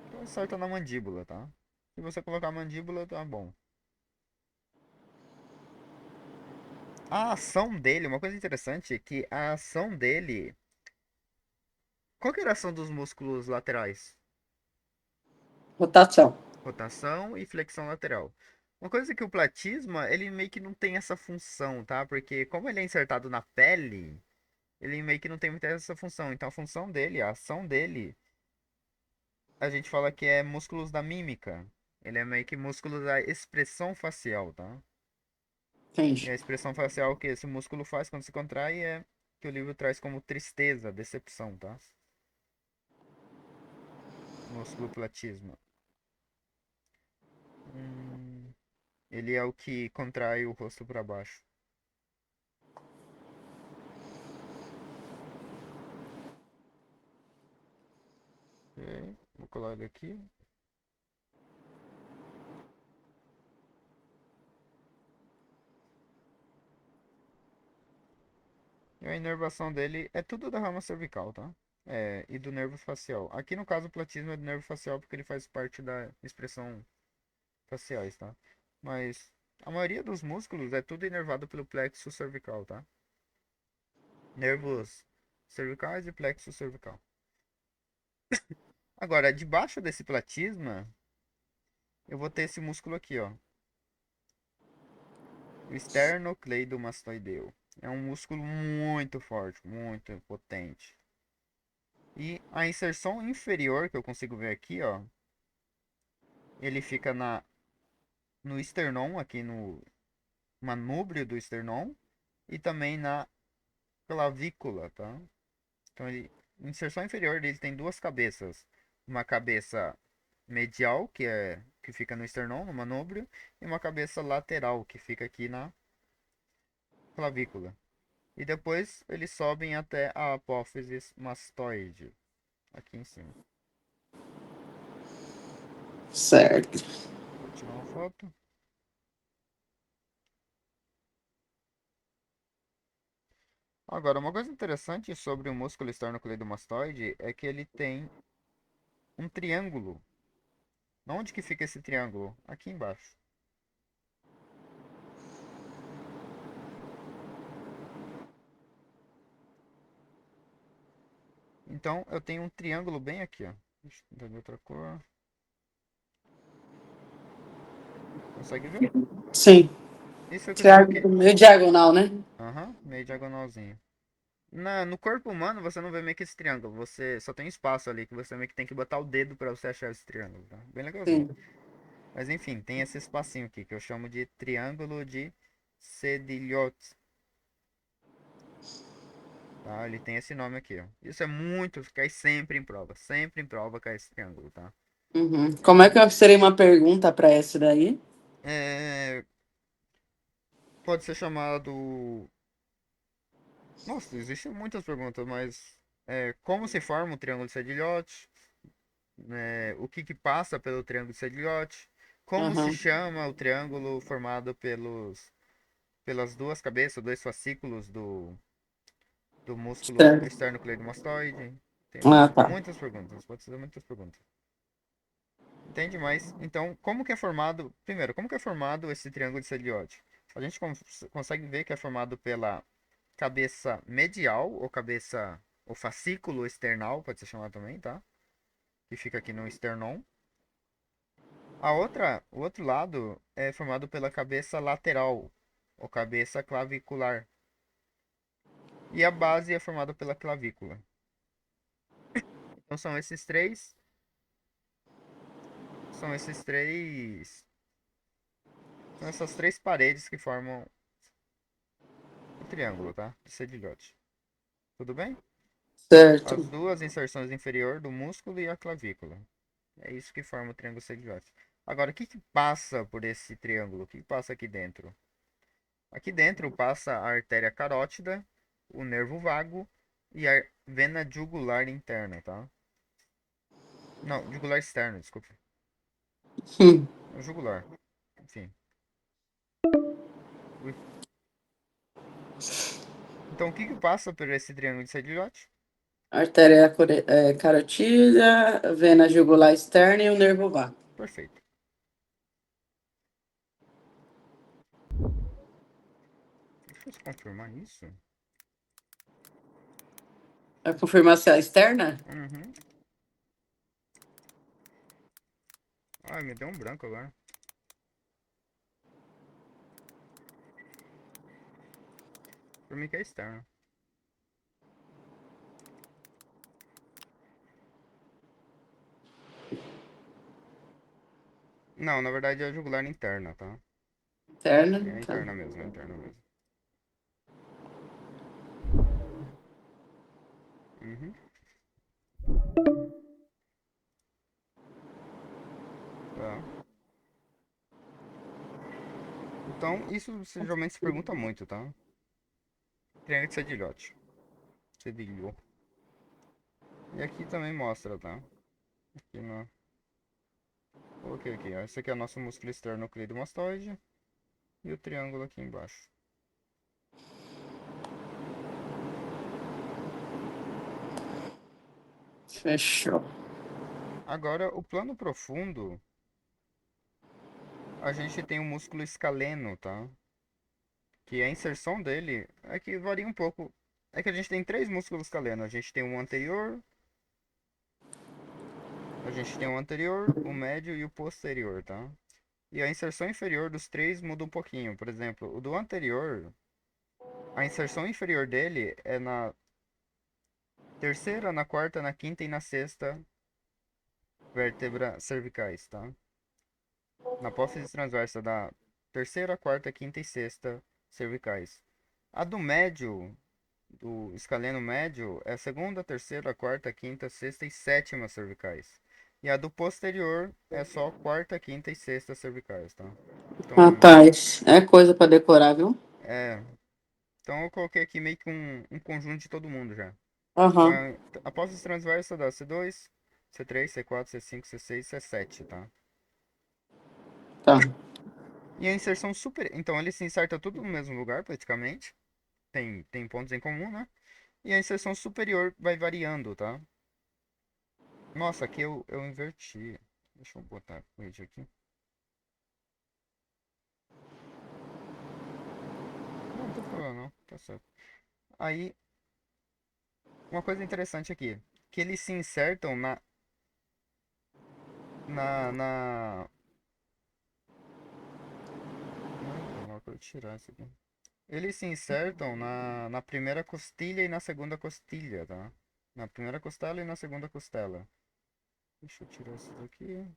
Então inserta na mandíbula, tá? Se você colocar a mandíbula, tá bom. A ação dele, uma coisa interessante é que a ação dele. Qual que era a ação dos músculos laterais? Rotação. Rotação e flexão lateral. Uma coisa que o platisma, ele meio que não tem essa função, tá? Porque como ele é insertado na pele, ele meio que não tem muita essa função. Então a função dele, a ação dele, a gente fala que é músculos da mímica. Ele é meio que músculo da expressão facial, tá? E Entendi. a expressão facial que esse músculo faz quando se contrai é que o livro traz como tristeza, decepção, tá? Músculo platisma. Hum, ele é o que contrai o rosto para baixo. Ok, vou colar ele aqui. E a inervação dele é tudo da rama cervical, tá? É, e do nervo facial. Aqui no caso o platismo é do nervo facial porque ele faz parte da expressão faciais, tá? Mas a maioria dos músculos é tudo inervado pelo plexo cervical, tá? Nervos cervicais e plexo cervical. Agora, debaixo desse platisma, eu vou ter esse músculo aqui, ó. O esternocleidomastoideu. É um músculo muito forte, muito potente. E a inserção inferior, que eu consigo ver aqui, ó, ele fica no esternão, aqui no manúbrio do esternão, e também na clavícula, tá? Então, inserção inferior, ele tem duas cabeças. Uma cabeça medial, que fica no esternão, no manúbrio, e uma cabeça lateral, que fica aqui na clavícula. E depois eles sobem até a apófise mastoide, aqui em cima. Certo. Vou tirar uma foto. Agora, uma coisa interessante sobre o músculo esternocleidomastoide é que ele tem um triângulo. Onde que fica esse triângulo? Aqui embaixo. Então, eu tenho um triângulo bem aqui, ó. Deixa eu tentar de outra cor. Consegue ver? Sim. Isso eu consigo o quê? Triângulo meio diagonal, né? Aham, meio diagonalzinho. No corpo humano, você não vê meio que esse triângulo. Você só tem espaço ali que você meio que tem que botar o dedo pra você achar esse triângulo, tá? Bem legalzinho. Sim. Mas enfim, tem esse espacinho aqui que eu chamo de triângulo de Sedilhot, tá? Ele tem esse nome aqui, ó. Isso é muito, cai sempre em prova cai esse triângulo, tá? Uhum. Como é que eu seria uma pergunta para essa daí? É, pode ser chamado. Nossa, existem muitas perguntas, mas como se forma o triângulo de Sedilhot? O que que passa pelo triângulo de Sedilhot? Como se Aham. chama o triângulo formado pelas duas cabeças, dois fascículos do músculo Certo. esternocleidomastoide. Tem Ah, tá. muitas perguntas, pode ser muitas perguntas. Entende? Mas, então, como que é formado... Primeiro, como que é formado esse triângulo de Celiote? A gente consegue ver que é formado pela cabeça medial, ou cabeça... ou fascículo external, pode ser chamado também, tá? Que fica aqui no esternão. O outro lado é formado pela cabeça lateral, ou cabeça clavicular. E a base é formada pela clavícula. Então são esses três, são essas três paredes que formam o triângulo, tá? De Sedilhote. Tudo bem? Certo. As duas inserções inferior do músculo e a clavícula. É isso que forma o triângulo Sedilhote. Agora, o que que passa por esse triângulo? O que passa aqui dentro? Aqui dentro passa a artéria carótida, o nervo vago e a vena jugular interna, tá? Não, jugular externo, desculpa. Hum. É jugular. Enfim. Ui. Então, o que que passa por esse triângulo de Sedilhote? Artéria carotídea, vena jugular externa e o nervo vago. Perfeito. Deixa eu só confirmar isso. A confirmação externa? Uhum. Ai, me deu um branco agora. Pra mim que é externo. Não, na verdade é a jugular interna, tá? Externa, É a tá. interna mesmo, é a interna mesmo. Uhum. Tá. Então, isso você geralmente se pergunta muito, tá? Triângulo de Sedilhote. Cedilho. E aqui também mostra, tá? Aqui no... Coloquei aqui, ó. Esse aqui é o nosso músculo esternocleidomastoide. E o triângulo aqui embaixo. Fechou. Agora, o plano profundo, a gente tem o músculo escaleno, tá? Que a inserção dele é que varia um pouco. É que a gente tem três músculos escalenos. A gente tem o anterior, o médio e o posterior, tá? E a inserção inferior dos três muda um pouquinho. Por exemplo, o do anterior, a inserção inferior dele é na terceira, na quarta, na quinta e na sexta vértebra cervicais, tá? Na apófise transversa da terceira, quarta, quinta e sexta cervicais. A do médio, do escaleno médio, é a segunda, terceira, quarta, quinta, sexta e sétima cervicais. E a do posterior é só quarta, quinta e sexta cervicais, tá? Então, Rapaz, é coisa pra decorar, viu? é. Então eu coloquei aqui meio que um conjunto de todo mundo já. Então, Aham, a apófise transversa dá C2, C3, C4, C5, C6, C7, tá? tá. E a inserção super. Então ele se inserta tudo no mesmo lugar, praticamente. Tem pontos em comum, né? E a inserção superior vai variando, tá? Nossa, aqui eu inverti. Deixa eu botar o vídeo aqui. Não, não tem problema não, tá certo. Aí, uma coisa interessante aqui. Que eles se insertam na, na... Ai, demora pra eu tirar isso aqui. Eles se insertam na primeira costilha e na segunda costilha, tá? Na primeira costela e na segunda costela. Deixa eu tirar isso daqui.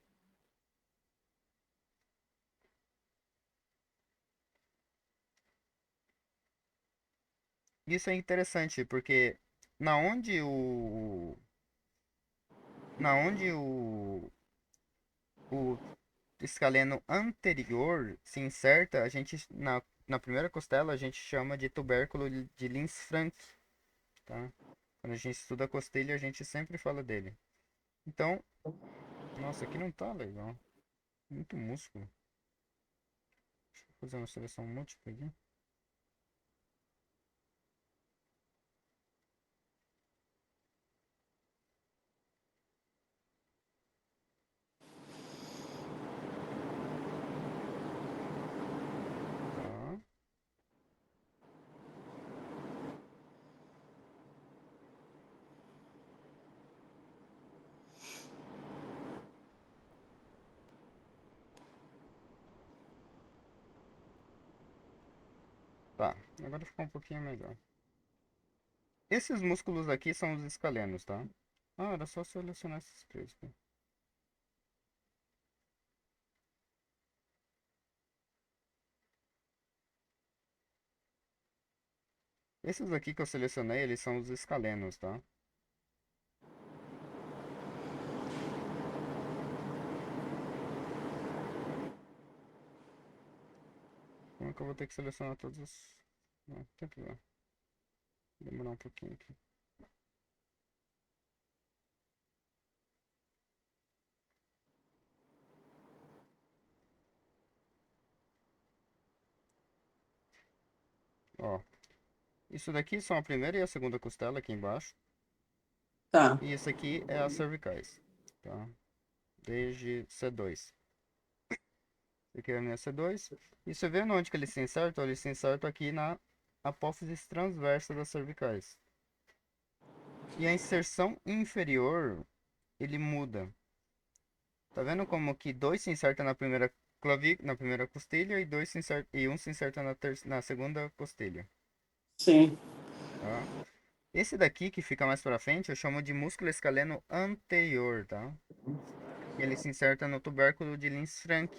Isso é interessante, porque na onde o, na onde o escaleno anterior se inserta, a gente, na primeira costela, a gente chama de tubérculo de Linz-Frank, tá? Quando a gente estuda a costilha, a gente sempre fala dele. Então, nossa, aqui não tá legal. Muito músculo. Deixa eu fazer uma seleção múltipla aqui. Tá, agora ficou um pouquinho melhor. Esses músculos aqui são os escalenos, tá? Ah, era só selecionar esses três aqui. Esses aqui que eu selecionei, eles são os escalenos, tá? Como é que eu vou ter que selecionar todos os... Não, tem que ver. Demorar um pouquinho aqui. Ó, isso daqui são a primeira e a segunda costela aqui embaixo. Tá. E esse aqui é as cervicais, tá? Desde C2. Esse aqui é a minha C2. E você vê onde que eles se insertam? Eles se insertam aqui na apófise transversa das cervicais. E a inserção inferior, ele muda. Tá vendo como que dois se inserta na primeira na primeira costilha e um se inserta na segunda costilha, Sim. tá? Esse daqui que fica mais pra frente eu chamo de músculo escaleno anterior, tá? E ele se inserta no tubérculo de Linz-Frank.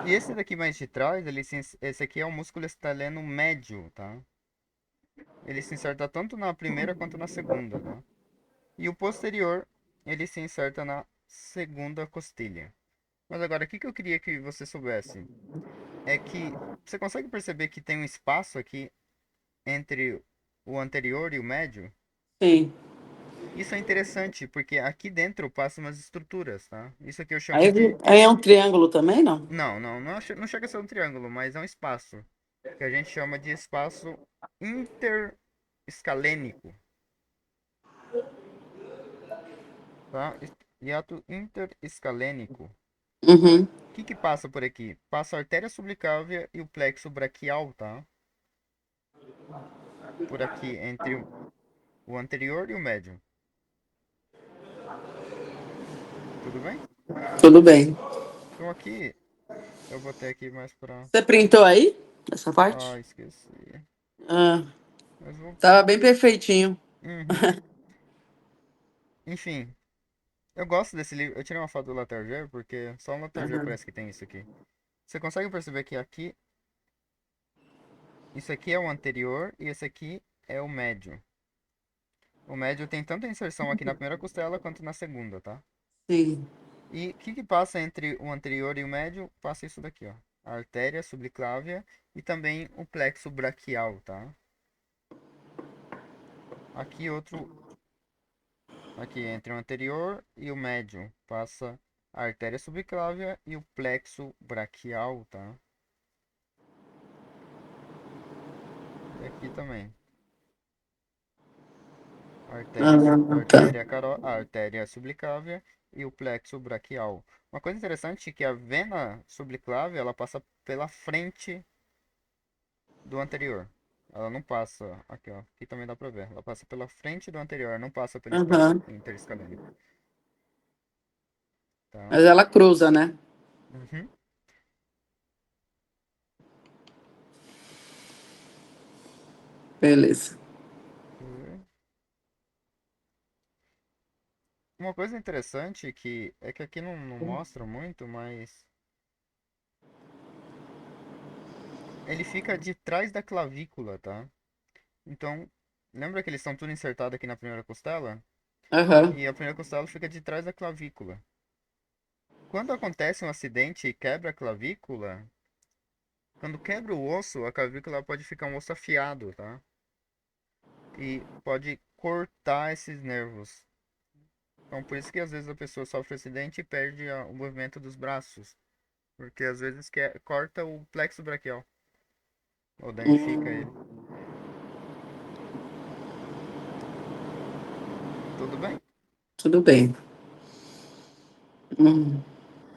E esse daqui mais de trás, esse aqui é o músculo escaleno médio, tá? Ele se inserta tanto na primeira quanto na segunda, tá? E o posterior, ele se inserta na segunda costilha. Mas agora, o que que eu queria que você soubesse? É que você consegue perceber que tem um espaço aqui entre o anterior e o médio? Sim. Isso é interessante, porque aqui dentro passam umas estruturas, tá? Isso aqui eu chamo Aí, de... aí é um triângulo também, não? Não chega a ser um triângulo, mas é um espaço. Que a gente chama de espaço interescalênico, tá? Hiato interescalênico. O Uhum. que passa por aqui? Passa a artéria subclávia e o plexo braquial, tá? Por aqui, entre o anterior e o médio. Tudo bem? Tudo bem. Então aqui, eu vou ter aqui mais pra... Você printou aí? Essa parte? Ah, esqueci. Ah, Mas vou... tava bem perfeitinho. Uhum. Enfim, eu gosto desse livro. Eu tirei uma foto do Latarjet porque só o Latarjet Uhum. parece que tem isso aqui. Você consegue perceber que aqui, isso aqui é o anterior e esse aqui é o médio. O médio tem tanta inserção aqui na primeira costela quanto na segunda, tá? Sim. E o que passa entre o anterior e o médio? Passa isso daqui, ó. A artéria subclávia e também o plexo braquial, tá? Aqui outro, aqui entre o anterior e o médio passa a artéria subclávia e o plexo braquial, tá? E aqui também. Ah, tá. A artéria subclávia e o plexo braquial. Uma coisa interessante é que a vena subclávia, ela passa pela frente do anterior. Ela não passa, aqui ó, aqui também dá pra ver. Ela passa pela frente do anterior, ela não passa pelo espaço Aham. interescalênico, tá? Mas ela cruza, né? Uhum. Beleza. Uma coisa interessante que é que aqui não mostra muito, mas ele fica de trás da clavícula, tá? Então, lembra que eles estão tudo insertado aqui na primeira costela? Aham. E a primeira costela fica de trás da clavícula. Quando acontece um acidente e quebra a clavícula, quando quebra o osso, a clavícula pode ficar um osso afiado, tá? E pode cortar esses nervos. Então, por isso que às vezes a pessoa sofre acidente e perde o movimento dos braços. Porque às vezes corta o plexo braquial. Ou danifica ele. Hum, Tudo bem? tudo bem. Hum,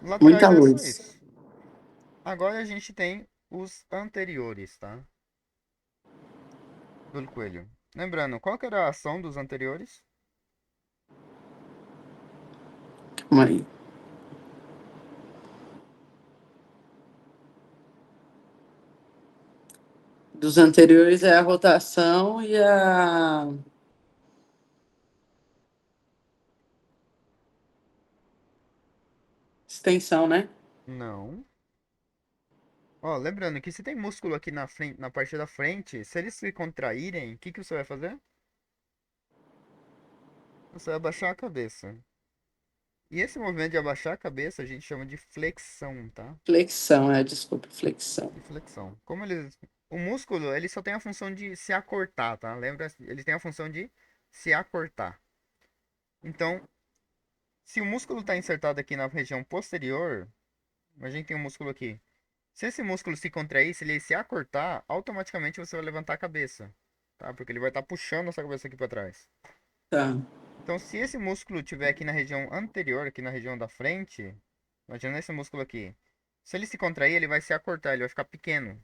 muita Laterais é só luz. isso. Agora a gente tem os anteriores, tá? Do coelho. Lembrando, qual que era a ação dos anteriores? Calma aí. Dos anteriores é a rotação e a extensão, né? Não. Ó, lembrando que se tem músculo aqui na frente, na parte da frente, se eles se contraírem, o que que você vai fazer? Você vai abaixar a cabeça. E esse movimento de abaixar a cabeça a gente chama de flexão, tá? Flexão, desculpa, flexão. De flexão. Como eles. O músculo, ele só tem a função de se acortar, tá? Lembra? Ele tem a função de se acortar. Então, se o músculo está insertado aqui na região posterior, a gente tem um músculo aqui. Se esse músculo se contrair, se ele se acortar, automaticamente você vai levantar a cabeça, tá? Porque ele vai estar puxando a sua cabeça aqui para trás. Tá. Então, se esse músculo estiver aqui na região anterior, aqui na região da frente, imagina esse músculo aqui. Se ele se contrair, ele vai se acortar, ele vai ficar pequeno.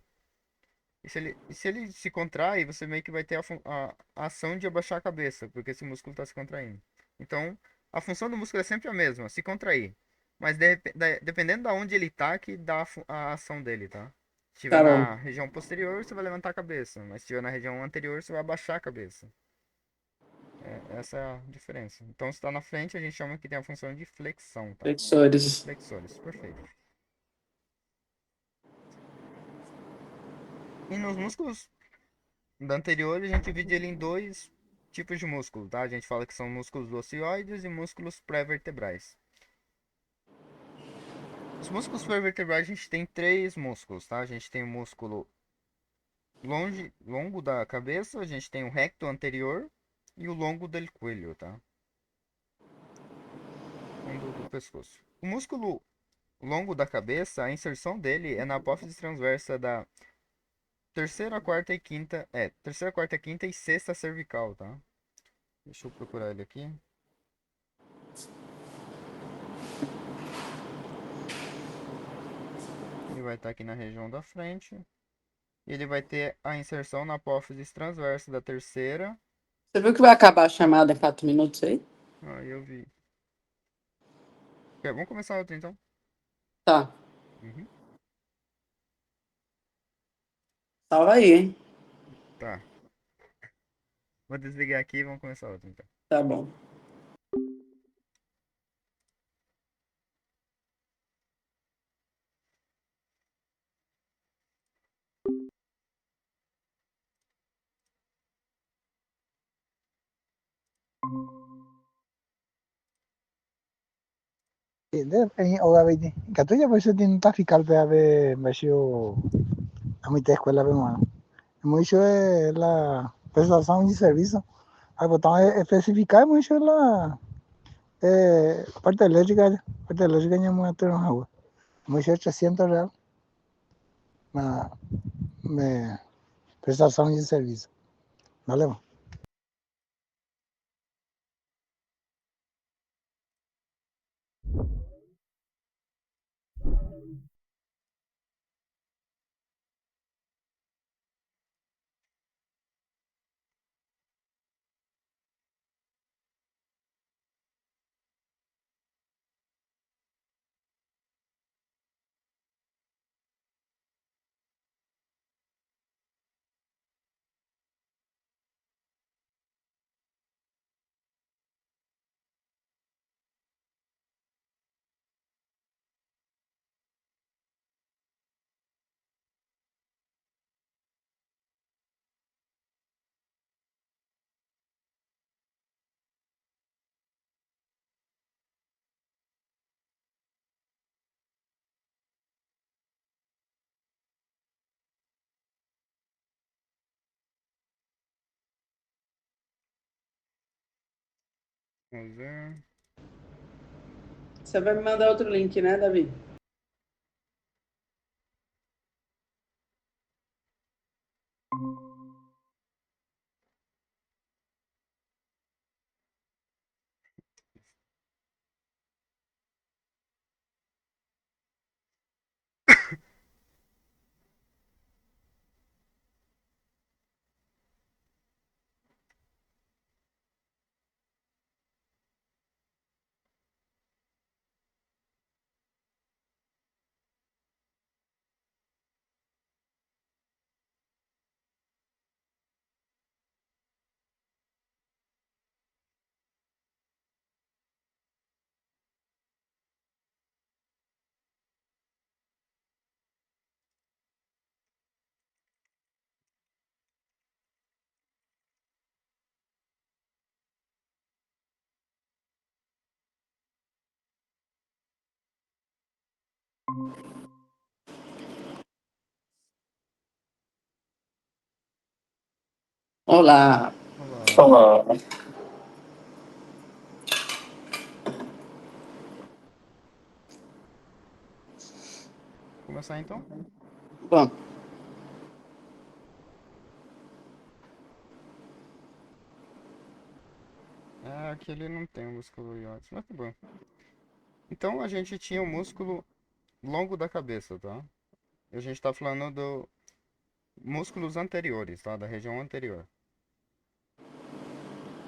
E se ele se contrai, você meio que vai ter a ação de abaixar a cabeça, porque esse músculo está se contraindo. Então, a função do músculo é sempre a mesma, se contrair. Mas dependendo da onde ele tá, que dá a ação dele, tá? Se estiver Tá bom. na região posterior, você vai levantar a cabeça. Mas se estiver na região anterior, você vai abaixar a cabeça. Essa é a diferença. Então, se está na frente, a gente chama que tem a função de flexão, tá? Flexores. Flexores, perfeito. E nos músculos da anterior, a gente divide ele em dois tipos de músculo, tá? A gente fala que são músculos ocioides e músculos pré-vertebrais. Os músculos pré-vertebrais, a gente tem três músculos, tá? A gente tem o músculo longo da cabeça, a gente tem o recto anterior e o longo del cuello, tá? Fundo do pescoço. O músculo longo da cabeça, a inserção dele é na apófise transversa da terceira, quarta, quinta e sexta cervical, tá? Deixa eu procurar ele aqui. Ele vai estar aqui na região da frente. Ele vai ter a inserção na apófise transversa da terceira. Você viu que vai acabar a chamada em 4 minutos aí? Aí eu vi. Vamos começar outra então. Tá. Uhum. Salva aí, hein? Tá. Vou desligar aqui e vamos começar outra então. Tá bom. Ovviamente, Cattolica poi sono diventata fiscal per aver messo a mitad escuela peruana. Mucho es la prestación de servicio. Al botón especificar mucho la parte eléctrica ya muy atento agua. Mucho 300 real la me prestación de servicio. ¿Vale? Vamos ver. Você vai me mandar outro link, né, Davi? Olá. Olá. Olá. Começar então? Bom, É, aqui ele não tem o músculo ióide, mas tá bom. Então a gente tinha o músculo longo da cabeça, tá? E a gente tá falando do músculos anteriores, tá? Da região anterior.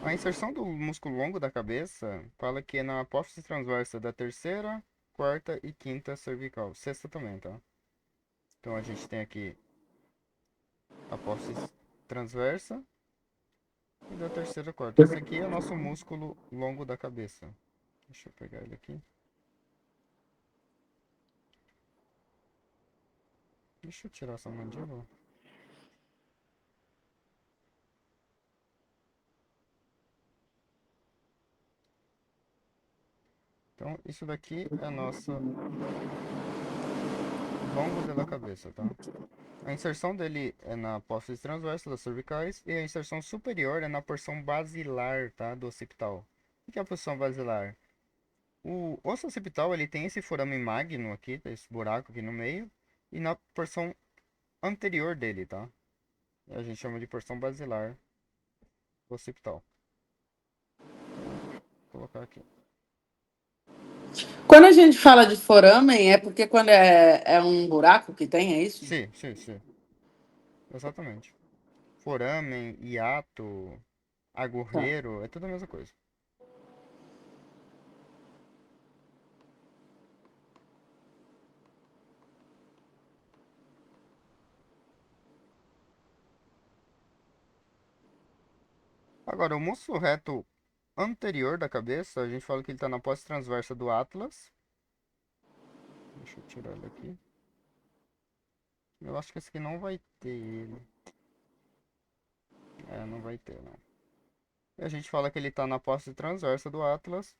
A inserção do músculo longo da cabeça fala que é na apófise transversa da terceira, quarta e quinta cervical. Sexta também, tá? Então a gente tem aqui a apófise transversa e da terceira, quarta. Esse aqui é o nosso músculo longo da cabeça. Deixa eu pegar ele aqui. Deixa eu tirar essa mandíbula. Então, isso daqui é a nossa longo da cabeça, tá? A inserção dele é na apófise transversa das cervicais e a inserção superior é na porção basilar, tá? Do occipital. O que é a porção basilar? O osso occipital, ele tem esse forame magno aqui, esse buraco aqui no meio, e na porção anterior dele, tá? A gente chama de porção basilar do occipital. Então, vou colocar aqui. quando a gente fala de foramen, é porque quando é um buraco que tem, é isso? Sim, sim, sim. Exatamente. Foramen, hiato, Tá. agorreiro, é tudo a mesma coisa. Agora, o músculo reto anterior da cabeça, a gente fala que ele está na posse transversa do Atlas. Deixa eu tirar ele aqui. Eu acho que esse aqui não vai ter ele. É, não vai ter, não. E a gente fala que ele está na posse transversa do Atlas.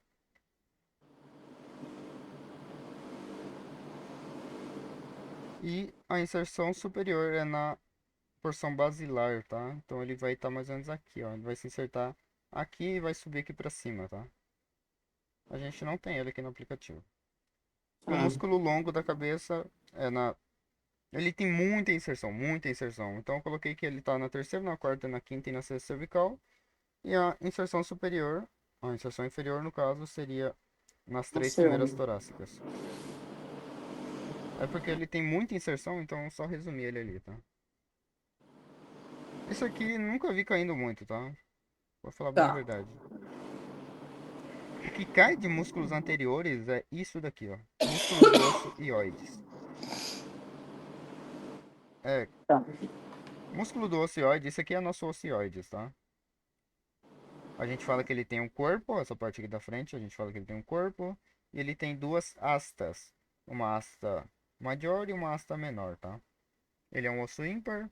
E a inserção superior é na porção basilar, tá? Então ele vai estar mais ou menos aqui, ó. Ele vai se insertar aqui e vai subir aqui para cima, tá? A gente não tem ele aqui no aplicativo. O Ah, músculo longo da cabeça é na. Ele tem muita inserção, muita inserção. Então eu coloquei que ele está na terceira, na quarta, na quinta e na sexta cervical. E a inserção superior, a inserção inferior no caso, seria nas não três sei primeiras onde. torácicas. É porque ele tem muita inserção, então eu só resumi ele ali, tá? Isso aqui nunca vi caindo muito, tá? Vou falar bem a Tá. verdade. O que cai de músculos anteriores é isso daqui, ó. Músculos do osso ióides. É, Tá. músculo do osso ióide, isso aqui é nosso osso ióides, tá? A gente fala que ele tem um corpo, essa parte aqui da frente, a gente fala que ele tem um corpo. E ele tem duas hastas. Uma hasta maior e uma hasta menor, tá? Ele é um osso ímpar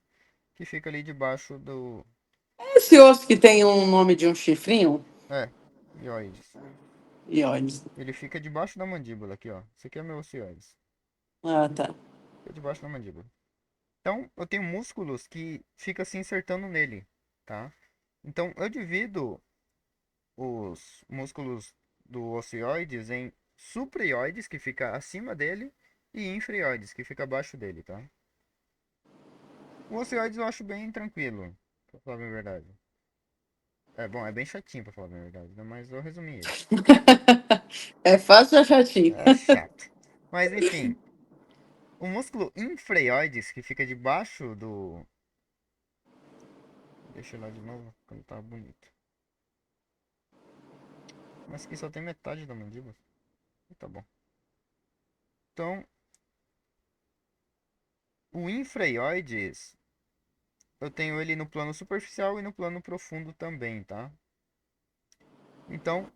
que fica ali debaixo do... Esse osso que tem um nome de um chifrinho? É, ióides. Ióide. Ele fica debaixo da mandíbula aqui, ó. Esse aqui é meu osso ióides. Ah, tá. Fica debaixo da mandíbula. Então, eu tenho músculos que ficam se insertando nele, tá? Então, eu divido os músculos do ocioides em supraioides, que fica acima dele, e infraioides, que fica abaixo dele, tá? O ocioides eu acho bem tranquilo, pra falar a verdade. É bom, é bem chatinho, pra falar a verdade, né? Mas eu resumi ele. É fácil achar chatinho. É chato. Mas enfim, o músculo infraioides, que fica debaixo do... Deixa eu lá de novo, quando tá bonito. Mas aqui só tem metade da mandíbula. Tá bom. Então, o infraioides, eu tenho ele no plano superficial e no plano profundo também, tá? Então,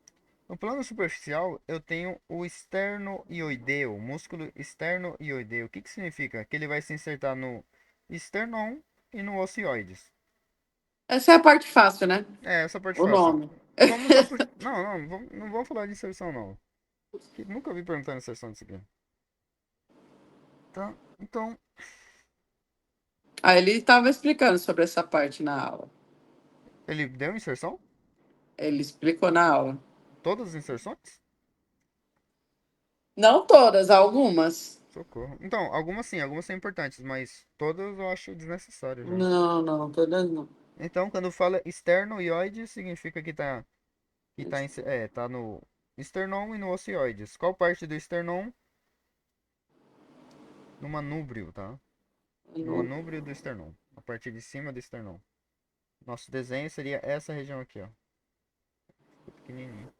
no plano superficial, eu tenho o esternoioideu, o músculo esternoioideu. O que que significa? Que ele vai se insertar no esternão e no ocioides. Essa é a parte fácil, né? É, essa parte O fácil. nome. Vamos dar por... Não, não, não vamos falar de inserção, não. Que nunca vi perguntando inserção disso aqui. Tá? Então, Ah, ele estava explicando sobre essa parte na aula. ele deu inserção? Ele explicou na aula. Todas as inserções? Não todas, algumas. Socorro. Então, algumas sim, algumas são importantes, mas todas eu acho desnecessárias já. Não, não, todas não. Então, quando fala esternoioide, significa tá no esternão e no ocioides. Qual parte do esternão? No manúbrio, tá? No Não. manúbrio do esternão. A parte de cima do esternão. Nosso desenho seria essa região aqui, ó. Ficou pequenininho.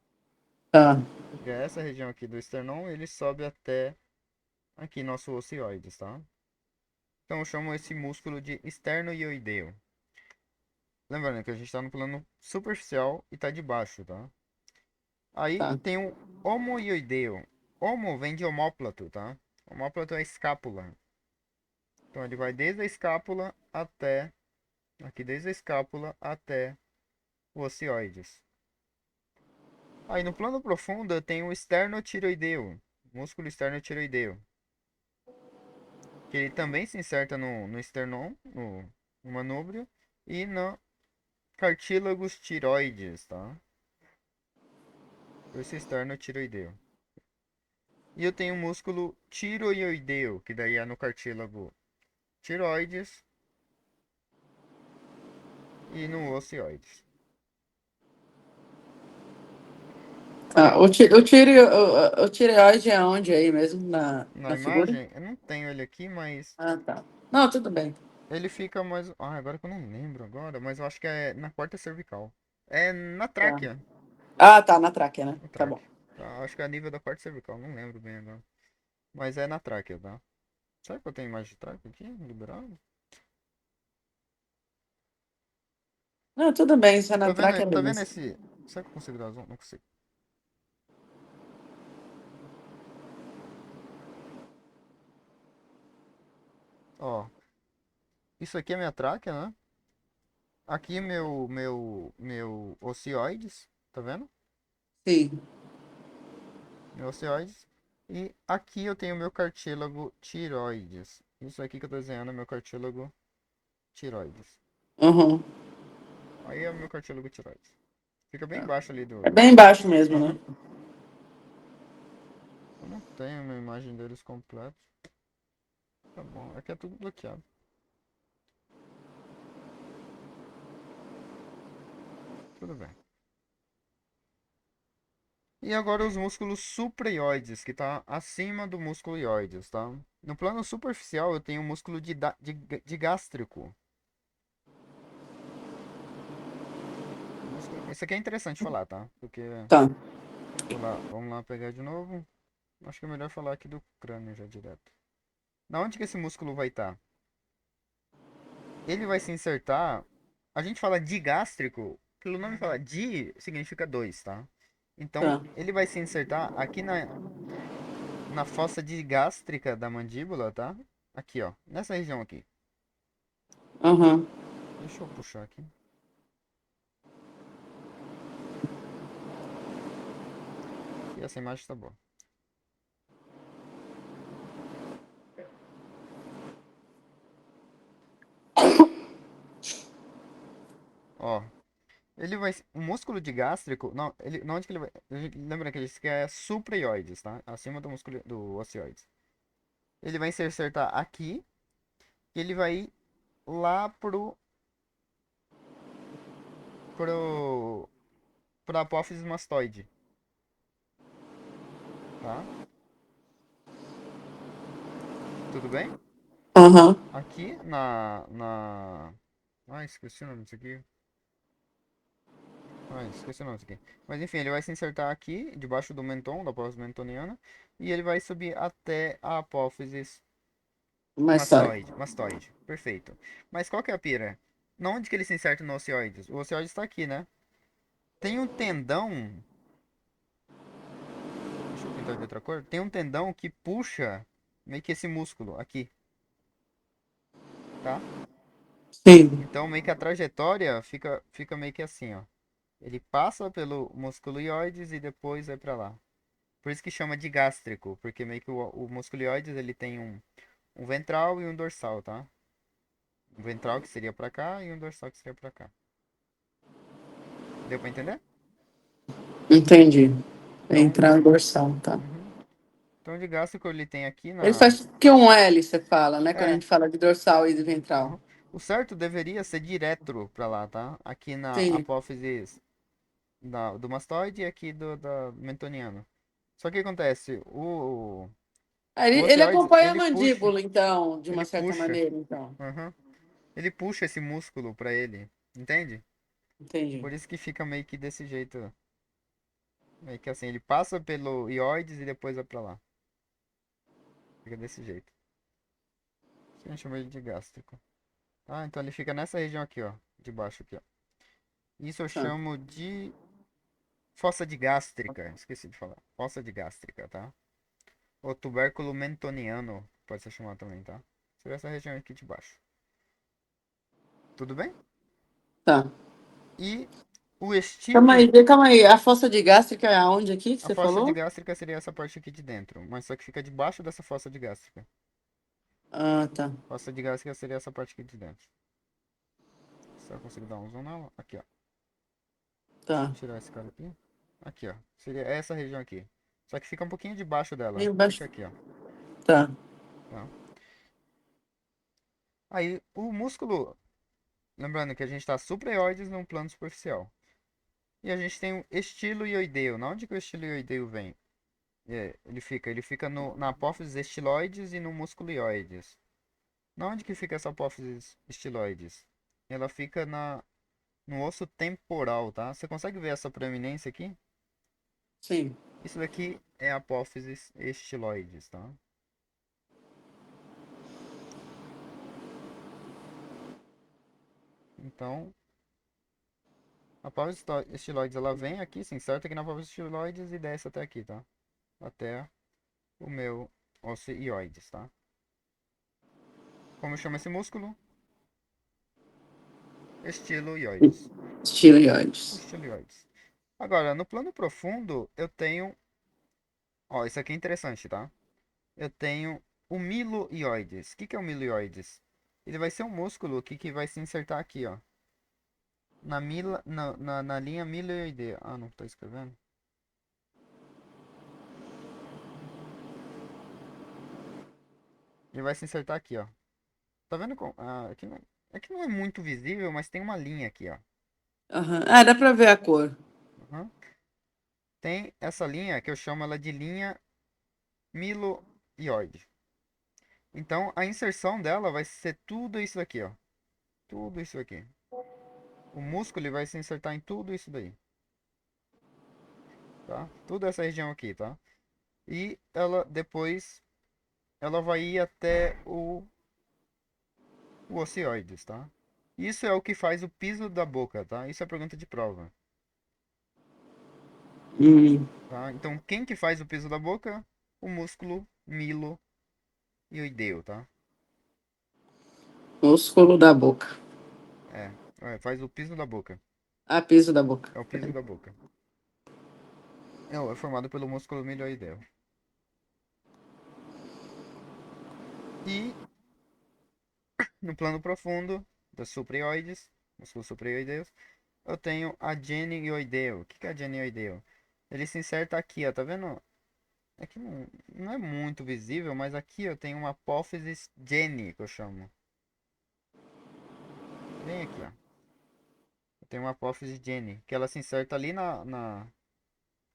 Tá, Seria essa região aqui do esternão, ele sobe até aqui nosso ocioides, tá? Então eu chamo esse músculo de esternoioideu. Lembrando que a gente está no plano superficial e tá de baixo, tá? Aí tá. tem o homoioideu. Homo vem de omóplato, tá? Omóplato é a escápula. Então ele vai desde a escápula até aqui, desde a escápula até o ocioides. Aí no plano profundo eu tenho o esternotiroideu, músculo esternotiroideu, que ele também se inserta no esternão, no manúbrio e no cartílagos tiroides, tá? Esse esternotiroideu. E eu tenho o músculo tiroioideu, que daí é no cartílago tiroides e no ocioides. Tá. O tireoide é onde aí mesmo Na na figura? imagem, eu não tenho ele aqui, mas Ah, tá. Não, tudo bem. ele fica mais. Ah, agora que eu não lembro agora, mas eu acho que é na quarta cervical. É na Tá. tráquea. Ah, tá, na tráquea, né? Na Tá bom. tráquea. Tá, acho que é a nível da quarta cervical, não lembro bem agora. Mas é na tráquea, tá? Será que eu tenho imagem de tráquea aqui? Liberado? Não, tudo bem, isso é na tráquea Tá vendo mesmo. esse. Será que eu consigo dar zoom? Não consigo. Ó, isso aqui é minha tráquea, né? Aqui é meu ocioides, tá vendo? Sim. Meu ocioides. E aqui eu tenho meu cartílago tiroides. Isso aqui que eu tô desenhando é meu cartílago tiroides. Uhum. Aí é o meu cartílago tiroides. Fica bem Tá. embaixo ali É bem baixo mesmo, né? Aham. Eu não tenho uma imagem deles completa. Tá bom, aqui é tudo bloqueado. Tudo bem. E agora os músculos supraioides, que tá acima do músculo ióides, tá? No plano superficial eu tenho o músculo de gástrico. Esse aqui é interessante falar, tá? Porque, Tá. vamos lá pegar de novo. Acho que é melhor falar aqui do crânio já direto. Na onde que esse músculo vai estar? Ele vai se insertar. A gente fala digástrico, pelo nome fala di significa dois, tá? Então, Tá. ele vai se insertar aqui na fossa digástrica da mandíbula, tá? Aqui, ó, nessa região aqui. Uhum. Deixa eu puxar aqui. E essa imagem tá boa. Ó, ele vai. O músculo digástrico. Não, ele, não onde que ele vai. Lembra que ele disse que é supraioides, tá? Acima do músculo do ocioides. Ele vai se insertar aqui. E ele vai ir lá pro, pra apófise mastoide, tá? Tudo bem? Uhum. Aqui Ai, esqueci o nome disso aqui. Ai, esqueci o nome disso aqui. Mas enfim, ele vai se insertar aqui, debaixo do menton, da apófise mentoniana. E ele vai subir até a apófise Mas sai. mastoide. Perfeito. Mas qual que é a pira? Na onde que ele se inserta no ocioides? O ocioides está aqui, né? Tem um tendão. Deixa eu pintar de outra cor. Tem um tendão que puxa meio que esse músculo aqui, tá? Sim. Então meio que a trajetória fica meio que assim, ó. Ele passa pelo músculo ióides e depois vai pra lá. Por isso que chama de gástrico, porque meio que o músculo ióides ele tem um ventral e um dorsal, tá? Um ventral que seria pra cá e um dorsal que seria pra cá. Deu pra entender? Entendi. Então, Entrar dorsal, tá. uhum. Então de gástrico ele tem aqui Ele na... faz que um L, você fala, né? Quando a É, gente fala de dorsal e de ventral. uhum. O certo deveria ser direto pra lá, tá? Aqui na Entendi. apófise do mastoide e aqui do mentoniano. Só que acontece, Ah, o ele osteoide, acompanha a mandíbula, então, de uma ele certa puxa, maneira, então. uhum. Ele puxa esse músculo pra ele, entende? Entendi. Por isso que fica meio que desse jeito, meio que assim, ele passa pelo ióides e depois vai pra lá. Fica desse jeito. Isso que a gente chama ele de gástrico. Ah, então ele fica nessa região aqui, ó, de baixo aqui, ó. Isso eu Tá. chamo de fossa de gástrica, esqueci de falar. Fossa de gástrica, tá? Ou tubérculo mentoniano, pode ser chamado também, tá? Seria essa região aqui de baixo. Tudo bem? Tá. E o estilo, Calma aí. A fossa de gástrica é aonde aqui que a você fossa de falou? gástrica seria essa parte aqui de dentro, mas só que fica debaixo dessa fossa de gástrica. Ah, tá. Fossa de gástrica seria essa parte aqui de dentro. Só eu consigo dar um zoom nela. Aqui, ó. Deixa Tá. eu tirar esse cara aqui. Aqui, ó. Seria essa região aqui. Só que fica um pouquinho debaixo dela. Embaixo. Fica aqui, ó. Tá. Tá? Aí, o músculo. Lembrando que a gente tá supraioides num plano superficial. E a gente tem o estiloioideu. Na onde que o estiloioideu vem? Ele fica na apófise estiloides e no músculo ióides. Na onde que fica essa apófise estiloides? Ela fica no osso temporal, tá? Você consegue ver essa proeminência aqui? Sim. Isso daqui é a apófise estiloides, tá? Então, a apófise estiloides ela vem aqui, se inserta aqui na apófise estiloides e desce até aqui, tá? Até o meu osso ióides, tá? Como chama esse músculo? Estiloioides. Estiloides. Estilioides. Agora, no plano profundo, eu tenho. Ó, isso aqui é interessante, tá? Eu tenho o miloioides. O que que é o miloioides? Ele vai ser um músculo que vai se insertar aqui, ó. Na linha miloidea. Ah, não tô escrevendo. Ele vai se insertar aqui, ó. Tá vendo como? Ah, aqui não é muito visível, mas tem uma linha aqui, ó. Aham. Ah, dá pra ver a cor. Uhum. Tem essa linha que eu chamo ela de linha miloioide. Então, a inserção dela vai ser tudo isso aqui, ó. Tudo isso aqui. O músculo ele vai se insertar em tudo isso daí, tá? Toda essa região aqui, tá? E ela depois ela vai ir até o ocioides, tá? Isso é o que faz o piso da boca, tá? Isso é pergunta de prova, Hum. tá? Então, quem que faz o piso da boca? O músculo miloioideu, tá? Músculo da boca. Faz o piso da boca. Ah, piso da boca. É o piso da boca. É formado pelo músculo milioideu. E no plano profundo das supraioides, músculos supraioideus, eu tenho a genioideu. O que que é a genioideu? Ele se inserta aqui, ó, tá vendo? Aqui não é muito visível, mas aqui eu tenho uma apófise geni, que eu chamo. Bem aqui, ó. Eu tenho uma apófise geni, que ela se inserta ali na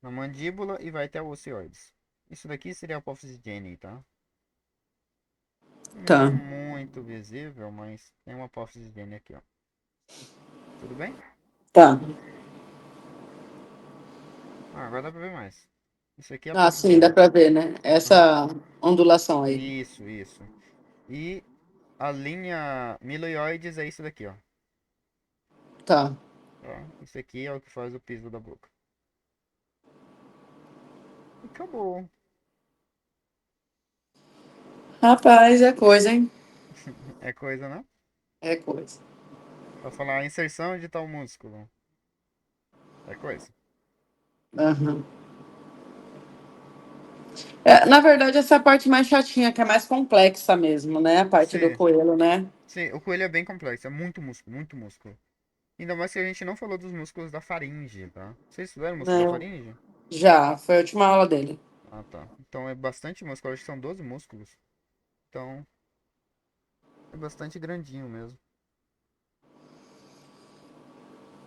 mandíbula e vai até o ocioides. Isso daqui seria a apófise geni, tá? Não é Tá. muito visível, mas tem uma apófise geni aqui, ó. Tudo bem? Tá. Ah, agora dá pra ver mais. Isso aqui é a Ah, apófise sim, dá geni. pra ver, né? Aham. Essa ondulação aí. Isso. E a linha miloioides é isso daqui, ó. Tá. Tá? Isso aqui é o que faz o piso da boca. E acabou. Rapaz, é coisa, hein? É coisa, né? É coisa. Pra falar a inserção de tal músculo. É coisa. Aham. Na verdade, essa é a parte mais chatinha, que é mais complexa mesmo, né? A parte do Sim, coelho, né? sim, o coelho é bem complexo, é muito músculo, muito músculo. Ainda mais que a gente não falou dos músculos da faringe, tá? Vocês estudaram músculo da Né? faringe? Já, foi a última aula dele. Ah, tá. Então é bastante músculo, acho que são 12 músculos. Então é bastante grandinho mesmo.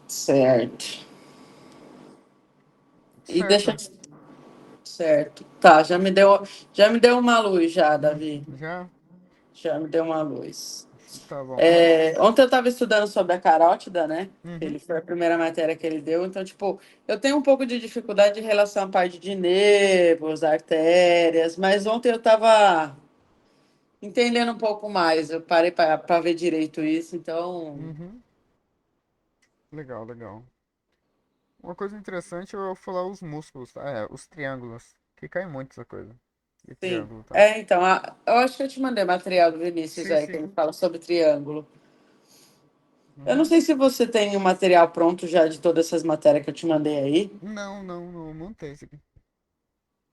Certo. E deixa. Certo. Certo. Tá, já me deu uma luz já, Davi. Já? Já me deu uma luz. Tá bom. Mas. Ontem eu estava estudando sobre a carótida, né? Uhum, Ele foi a primeira matéria que ele deu. Então, tipo, eu tenho um pouco de dificuldade em relação à parte de nervos, artérias, mas ontem eu estava entendendo um pouco mais. Eu parei para ver direito isso, então, uhum. Legal, legal. Uma coisa interessante é eu falar os músculos, tá? É, os triângulos. Que cai muito essa coisa. E sim. triângulo, tá? Então, eu acho que eu te mandei material do Vinícius Sim, aí, que sim. ele fala sobre triângulo. Eu não Uhum. sei se você tem o material pronto já de todas essas matérias que eu te mandei aí. Não, não, não montei isso aqui.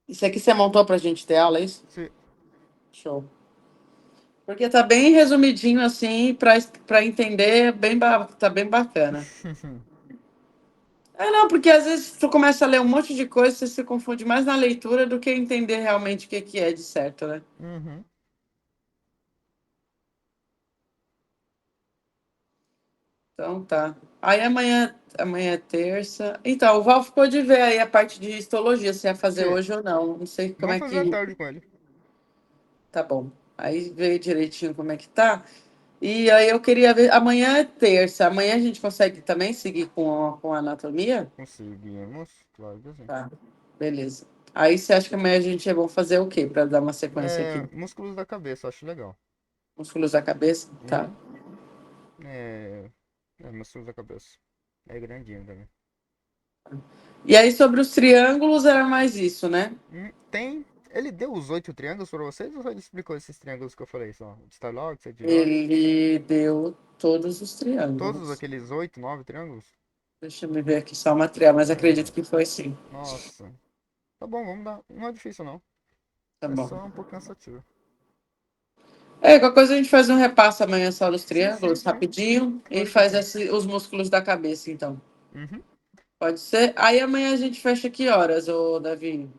Isso aqui você montou pra gente ter aula, é isso? Sim. Show. Porque tá bem resumidinho assim, para entender, tá bem bacana. Não, porque às vezes tu começa a ler um monte de coisa, você se confunde mais na leitura do que entender realmente o que que é de certo, né? Uhum. Então tá. Aí amanhã é terça. Então, o Val ficou de ver aí a parte de histologia, se ia fazer Sim. hoje ou não. Não sei como Vamos é fazer a que tarde com ele. tá bom. Aí veio direitinho como é que tá. E aí eu queria ver. Amanhã é terça. Amanhã a gente consegue também seguir com a anatomia? Conseguimos, claro que sim. Tá, beleza. Aí você acha que amanhã a gente é bom fazer o quê para dar uma sequência É, aqui? músculos da cabeça, acho legal. Músculos da cabeça? Tá. Uhum. É, músculos da cabeça. É grandinho também. E aí sobre os triângulos era mais isso, né? Tem. Ele deu os 8 triângulos pra vocês ou só ele explicou esses triângulos que eu falei só? De Starlog, Sedilog? Ele deu todos os Todos triângulos. aqueles 8, 9 triângulos? Deixa eu me ver aqui só o material, mas É, acredito que foi sim. nossa. Tá bom, vamos dar. Não é difícil não. Tá É bom. só um pouco cansativo. Qualquer coisa a gente faz um repasso amanhã só dos Sim, sim, triângulos, sim. rapidinho, e Claro que faz sim. os músculos da cabeça, então. Uhum. Pode ser? Aí amanhã a gente fecha que horas, ô Davi?